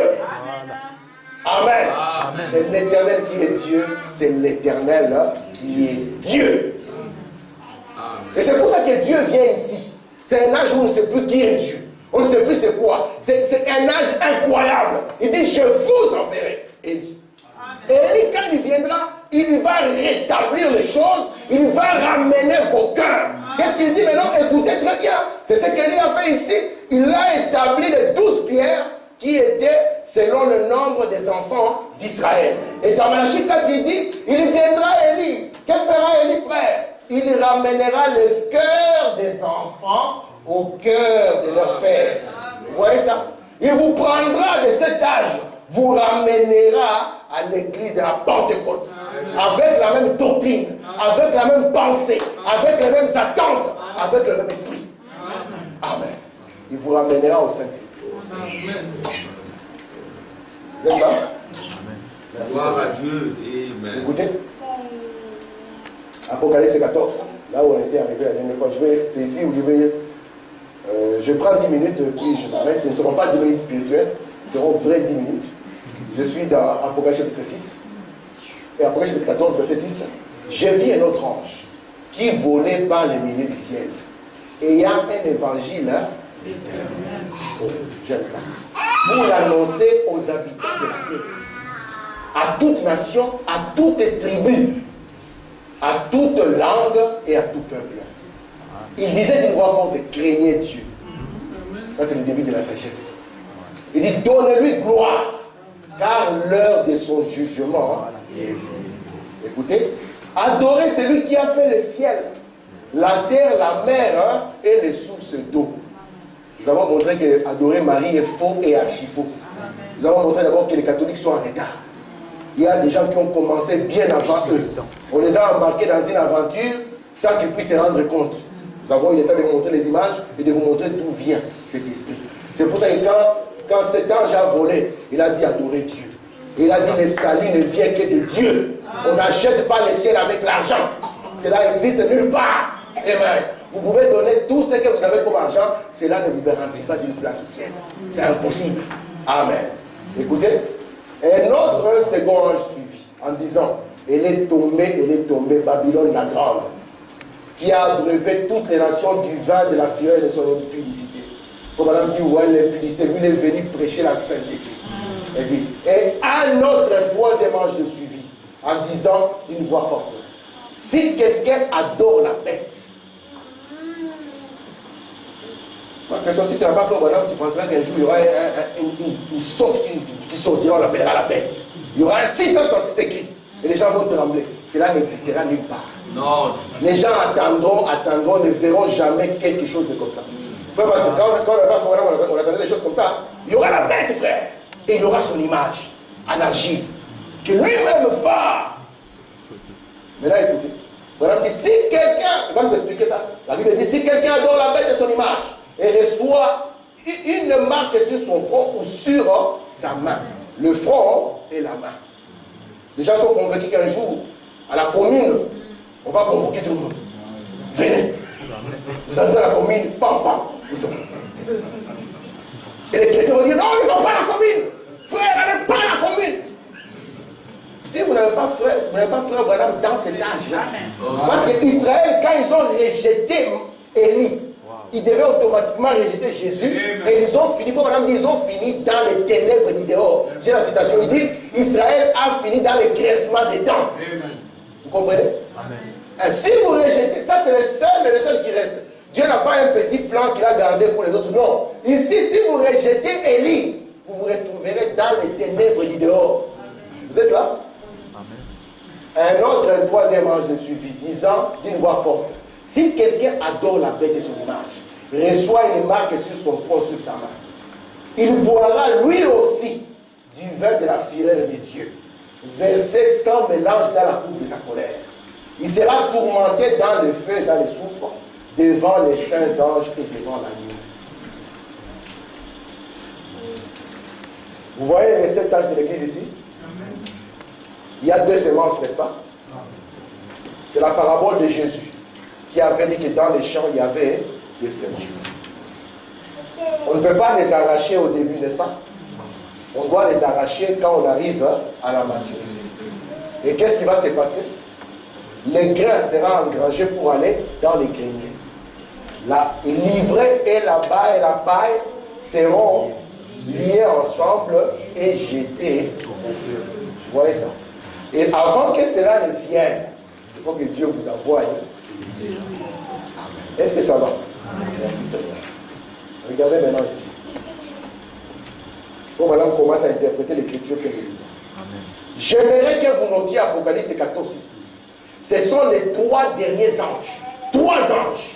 Amen. Amen. C'est l'Éternel qui est Dieu. C'est l'Éternel qui est Dieu. Amen. Et c'est pour ça que Dieu vient ici. C'est un âge où on ne sait plus qui est Dieu. On ne sait plus c'est quoi. C'est un âge incroyable. Il dit, je vous enverrai. Élie. Élie, quand il viendra, il va rétablir les choses. Il va ramener vos cœurs. Qu'est-ce qu'il dit maintenant? Écoutez très bien. C'est ce qu'Élie a fait ici. Il a établi les 12 pierres qui étaient selon le nombre des enfants d'Israël. Et dans Malachie 4, il dit, il viendra Élie. Que fera Élie, frère? Il ramènera le cœur des enfants au cœur de leur père. Vous voyez ça? Il vous prendra de cet âge, vous ramènera à l'église de la Pentecôte, avec la même doctrine, avec la même pensée, avec les mêmes attentes, avec le même esprit. Amen. Il vous ramènera au Saint-Esprit. Vous êtes là? Merci. Gloire à Dieu. Amen. Écoutez. Apocalypse 14, là où on était arrivé la dernière fois. C'est ici où je prends 10 minutes, puis je m'arrête. Ce ne seront pas 10 minutes spirituelles, ce seront vraies 10 minutes. Je suis dans Apocalypse chapitre 6. Et Apocalypse chapitre 14, verset 6. J'ai vu un autre ange qui volait par le milieu du ciel, ayant un évangile éternel. Oh, j'aime ça. Pour l'annoncer aux habitants de la terre, à toute nation, à toute tribu, à toute langue et à tout peuple. Il disait d'une voix forte, craignez Dieu. Ça, c'est le début de la sagesse. Il dit, donnez-lui gloire, car l'heure de son jugement est venue. Écoutez, adorez celui qui a fait le ciel, la terre, la mer et les sources d'eau. Nous avons montré que adorer Marie est faux et archi faux. Nous avons montré d'abord que les catholiques sont en retard. Il y a des gens qui ont commencé bien avant eux. On les a embarqués dans une aventure sans qu'ils puissent se rendre compte. Nous avons eu le temps de montrer les images et de vous montrer d'où vient cet esprit. C'est pour ça que quand cet ange a volé, il a dit adorer Dieu. Il a dit le salut ne vient que de Dieu. On n'achète pas le ciel avec l'argent. Cela existe nulle part. Amen. Vous pouvez donner tout ce que vous avez comme argent, cela ne vous garantit pas d'une place au ciel. C'est impossible. Amen. Écoutez, un autre second ange suivi en disant, elle est tombée, Babylone la grande, qui a abreuvé toutes les nations du vin de la fureur de son impudicité. Comme madame dit, ouais, l'impudicité, lui il est venu prêcher la sainteté. Et un autre, un troisième ange le suivi en disant une voix forte, si quelqu'un adore la bête, de toute façon, si tu n'as pas fait bonhomme, tu penseras qu'un jour il y aura une sorte qui sortira, on l'appellera la bête. Il y aura un 666 écrit et les gens vont trembler. Cela n'existera nulle part. Non. Les gens attendront, ne verront jamais quelque chose de comme ça. Frère, parce que quand on attendait des choses comme ça, il y aura la bête, frère, et il y aura son image en argile, que lui-même va. Mais là, écoutez, voilà, si quelqu'un, il va nous expliquer ça, la Bible dit, si quelqu'un adore la bête de son image, et reçoit une marque sur son front ou sur sa main. Le front et la main. Les gens sont convaincus qu'un jour, à la commune, on va convoquer tout le monde. Venez. Vous entrez à la commune, pam, pam. Ils sont. Et les chrétiens vont dire, non, ils ne sont pas à la commune. Frère, n'allez pas à la commune. Si vous n'avez pas frère Branham dans cet âge-là, parce qu'Israël, quand ils ont rejeté Élie, ils devaient automatiquement rejeter Jésus. Et ils ont fini, ils ont fini dans les ténèbres du dehors. J'ai la citation, il dit, Israël a fini dans les graissements des dents. Vous comprenez? Amen. Si vous rejetez, ça c'est le seul qui reste. Dieu n'a pas un petit plan qu'il a gardé pour les autres. Non. Ici, si vous rejetez Élie, vous vous retrouverez dans les ténèbres du dehors. Vous êtes là? Amen. Un troisième ange le suivit, disant d'une voix forte, si quelqu'un adore la bête de son image, reçoit une marque sur son front, sur sa main, il boira lui aussi du vin de la fureur de Dieu, versé sans mélange dans la coupe de sa colère. Il sera tourmenté dans le feu et dans les soufre, devant les saints anges et devant la nuit. Vous voyez les 7 âges de l'église ici? Il y a 2 semences, n'est-ce pas? C'est la parabole de Jésus qui avait dit que dans les champs, il y avait des semences. On ne peut pas les arracher au début, n'est-ce pas? On doit les arracher quand on arrive à la maturité. Et qu'est-ce qui va se passer? Les grains seront engrangés pour aller dans les greniers. L'ivraie et la paille seront liés ensemble et jetés au feu. Vous voyez ça? Et avant que cela ne vienne, il faut que Dieu vous envoie. Est-ce que ça va? Merci Seigneur. Regardez maintenant ici. Bon, maintenant on commence à interpréter l'écriture que nous lisons. J'aimerais que vous notiez Apocalypse 14, 6, 12. Ce sont les 3 derniers anges. 3 anges.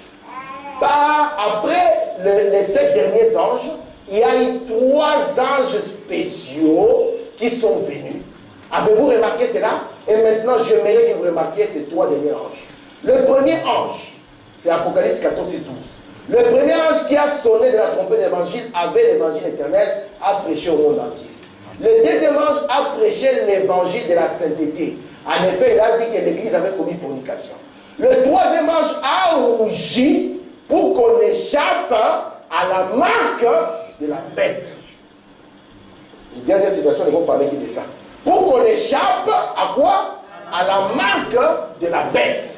Après les 7 derniers anges, il y a eu 3 anges spéciaux qui sont venus. Avez-vous remarqué cela? Et maintenant, j'aimerais que vous remarquiez ces 3 derniers anges. Le premier ange, c'est Apocalypse 14, 6, 12. Le premier ange qui a sonné de la trompette de l'évangile avait l'évangile éternel à prêcher au monde entier. Le deuxième ange a prêché l'évangile de la sainteté. En effet, il a dit que l'église avait commis fornication. Le troisième ange a rougi pour qu'on échappe à la marque de la bête. Une dernière situation, nous allons parler de ça. Pour qu'on échappe à quoi? À la marque de la bête.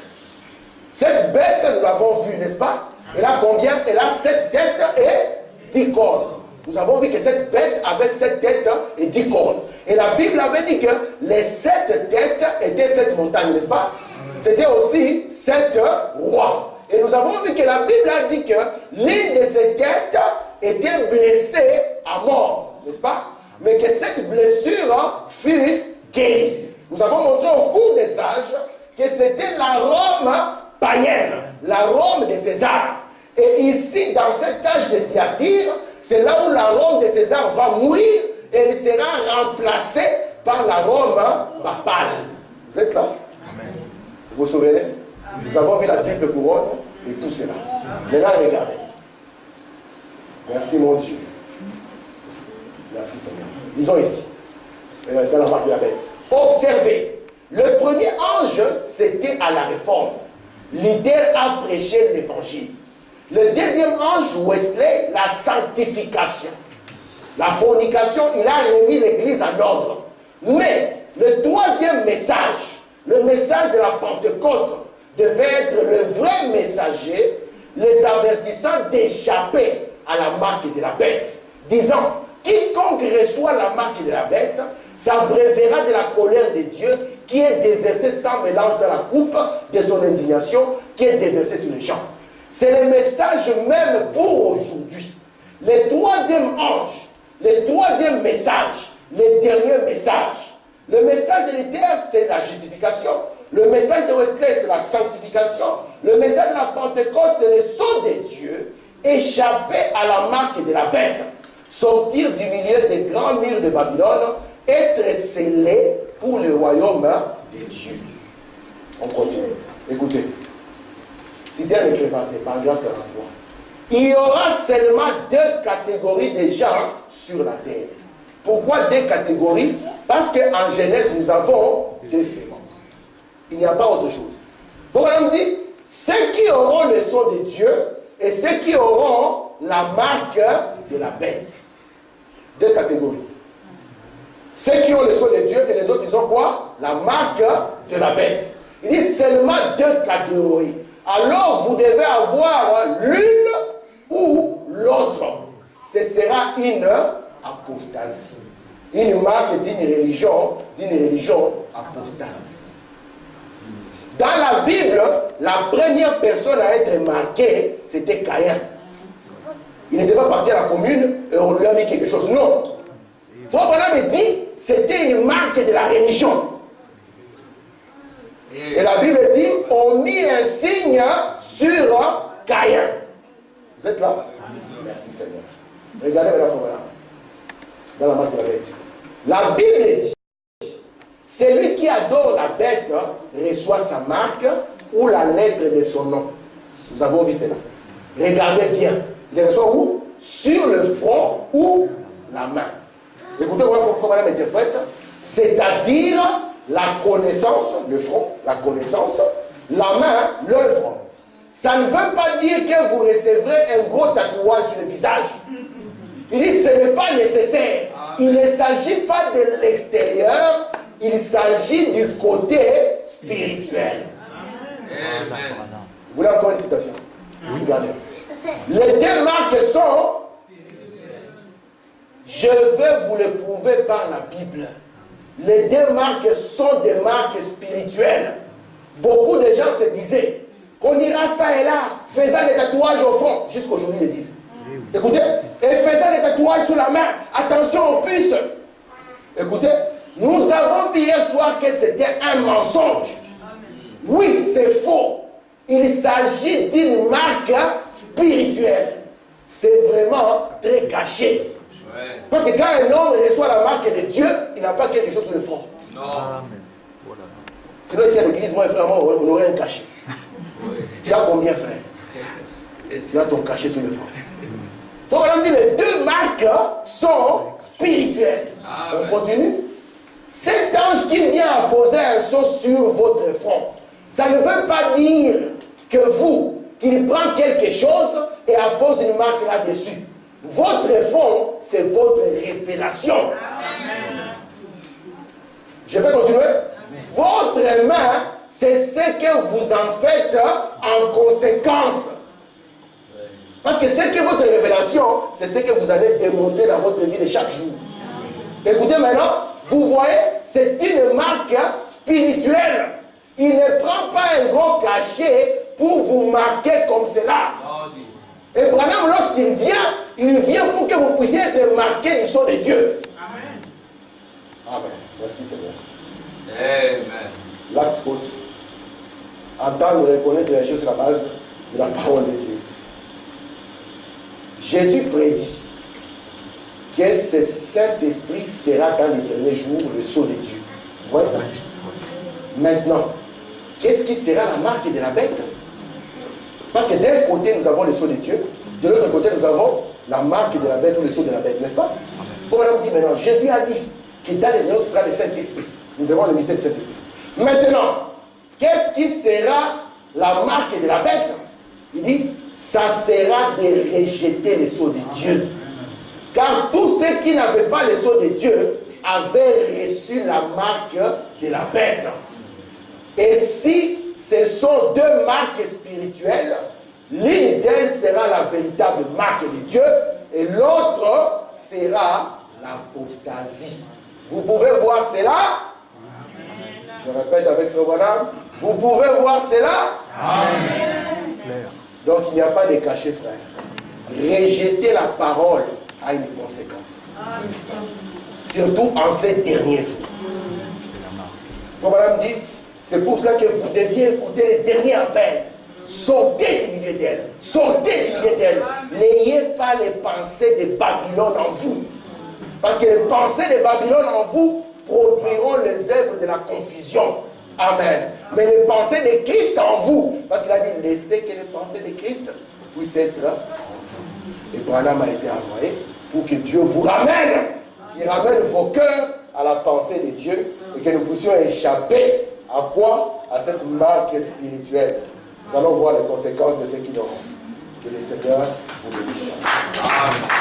Cette bête, nous l'avons vue, n'est-ce pas? Elle a combien? Elle a 7 têtes et 10 cornes. Nous avons vu que cette bête avait 7 têtes et 10 cornes. Et la Bible avait dit que les 7 têtes étaient 7 montagnes, n'est-ce pas? C'était aussi 7 rois. Et nous avons vu que la Bible a dit que l'une de ces têtes était blessée à mort, n'est-ce pas? Mais que cette blessure fut guérie. Nous avons montré au cours des âges que c'était la Rome païenne, la Rome de César. Et ici, dans cet âge de Thyatire, c'est là où la Rome de César va mourir elle sera remplacée par l'arôme papal. Vous êtes là? Amen. Vous vous souvenez? Nous avons vu la triple couronne et tout cela. Maintenant, regardez. Merci mon Dieu. Merci Seigneur. Disons ici, dans la marque de la bête. Observez. Le premier ange, c'était à la réforme. Luther a prêché l'évangile. Le deuxième ange, Wesley, la sanctification. La fornication, il a remis l'église en ordre. Mais le troisième message, le message de la Pentecôte, devait être le vrai messager, les avertissant d'échapper à la marque de la bête, disant, quiconque reçoit la marque de la bête s'abrévera de la colère de Dieu qui est déversée sans mélange dans la coupe de son indignation qui est déversée sur les gens. C'est le message même pour aujourd'hui. Le troisième ange, le troisième message, le dernier message. Le message de Luther, c'est la justification. Le message de Wesley, c'est la sanctification. Le message de la Pentecôte, c'est le son de Dieu, échapper à la marque de la bête, sortir du milieu des grands murs de Babylone, être scellé pour le royaume de Dieu. On continue. Écoutez. Cité un écrivain, c'est paragraphe 43. Il y aura seulement deux catégories de gens sur la terre. Pourquoi deux catégories? Parce qu'en Genèse, nous avons deux sémences. Il n'y a pas autre chose. Voilà, on dit, ceux qui auront le son de Dieu et ceux qui auront la marque de la bête. Deux catégories. Ceux qui ont le son de Dieu et les autres, ils ont quoi? La marque de la bête. Il dit seulement deux catégories. Alors vous devez avoir l'une ou l'autre. Ce sera une apostasie. Une marque d'une religion apostate. Dans la Bible, la première personne à être marquée, c'était Caïn. Il n'était pas parti à la commune et on lui a mis quelque chose. Non. Frère Branham dit, c'était une marque de la religion. Et la Bible dit, on mit un signe sur Caïn. Vous êtes là? Merci Seigneur. Regardez maintenant, frère Branham. Dans la marque de la bête. La Bible dit, celui qui adore la bête reçoit sa marque ou la lettre de son nom. Nous avons vu cela. Regardez bien. Il reçoit où? Sur le front ou la main. Écoutez comment Frère Branham interprète. C'est-à-dire la connaissance, le front, la connaissance, la main, l'œuvre. Ça ne veut pas dire que vous recevrez un gros tatouage sur le visage. Il dit ce n'est pas nécessaire. Il ne s'agit pas de l'extérieur, il s'agit du côté spirituel. Amen. Vous voulez encore une citation? Oui. Regardez. Les deux marques sont, je vais vous le prouver par la Bible. Les deux marques sont des marques spirituelles. Beaucoup de gens se disaient qu'on ira ça et là, faisant des tatouages au front. Jusqu'aujourd'hui, ils le disent. Écoutez, et faisant des tatouages sur la main. Attention aux puces. Écoutez, nous avons vu hier soir que c'était un mensonge. Oui, c'est faux. Il s'agit d'une marque spirituelle. C'est vraiment très caché. Parce que quand un homme reçoit la marque de Dieu, il n'a pas quelque chose sur le front. Non. Sinon, ici à l'église, moi et frère, on aurait un cachet. Tu as combien, frère? Tu as ton cachet sur le front. Il faut vraiment dire les deux marques sont spirituelles. On continue. Cet ange qui vient apposer un sceau sur votre front, ça ne veut pas dire que vous, qu'il prend quelque chose et appose une marque là-dessus. Votre front, c'est votre révélation. Amen. Je peux continuer? Votre main, c'est ce que vous en faites en conséquence. Parce que ce qui est votre révélation, c'est ce que vous allez démontrer dans votre vie de chaque jour. Écoutez maintenant, vous voyez, c'est une marque spirituelle. Il ne prend pas un gros cachet pour vous marquer comme cela. Et Branham, lorsqu'il vient, il vient pour que vous puissiez être marqué du son de Dieu. Amen. Amen. Merci Seigneur. Amen. Last quote. Entendre et reconnaître les choses sur la base de la parole de Dieu. Jésus prédit que ce Saint-Esprit sera dans les derniers jours le sceau de Dieu. Vous voyez ça? Maintenant, qu'est-ce qui sera la marque de la bête? Parce que d'un côté, nous avons le sceau de Dieu, de l'autre côté, nous avons la marque de la bête ou le sceau de la bête, n'est-ce pas? Il faut maintenant dire maintenant, Jésus a dit que dans les derniers jours, ce sera le Saint-Esprit. Nous verrons le mystère du Saint-Esprit. Maintenant, qu'est-ce qui sera la marque de la bête? Il dit, ça sera de rejeter le sceau de Dieu. Car tous ceux qui n'avaient pas le sceau de Dieu avaient reçu la marque de la bête. Et si ce sont deux marques spirituelles, l'une d'elles sera la véritable marque de Dieu et l'autre sera l'apostasie. Vous pouvez voir cela? Je répète avec Frère Branham, vous pouvez voir cela? Amen. Donc il n'y a pas de cachet, frère. Rejeter la parole a une conséquence. Surtout en ces derniers jours. Frère Branham dit, c'est pour cela que vous deviez écouter les derniers appels. Sortez du milieu d'elle. Sortez du milieu d'elle. N'ayez pas les pensées de Babylone en vous. Parce que les pensées de Babylone en vous produiront les œuvres de la confusion. Amen. Mais les pensées de Christ en vous, parce qu'il a dit, laissez que les pensées de Christ puissent être en vous. Et Branham a été envoyé pour que Dieu vous ramène, qu'il ramène vos cœurs à la pensée de Dieu et que nous puissions échapper à quoi? À cette marque spirituelle. Nous allons voir les conséquences de ce qui nous rend. Que le Seigneur vous bénisse. Amen.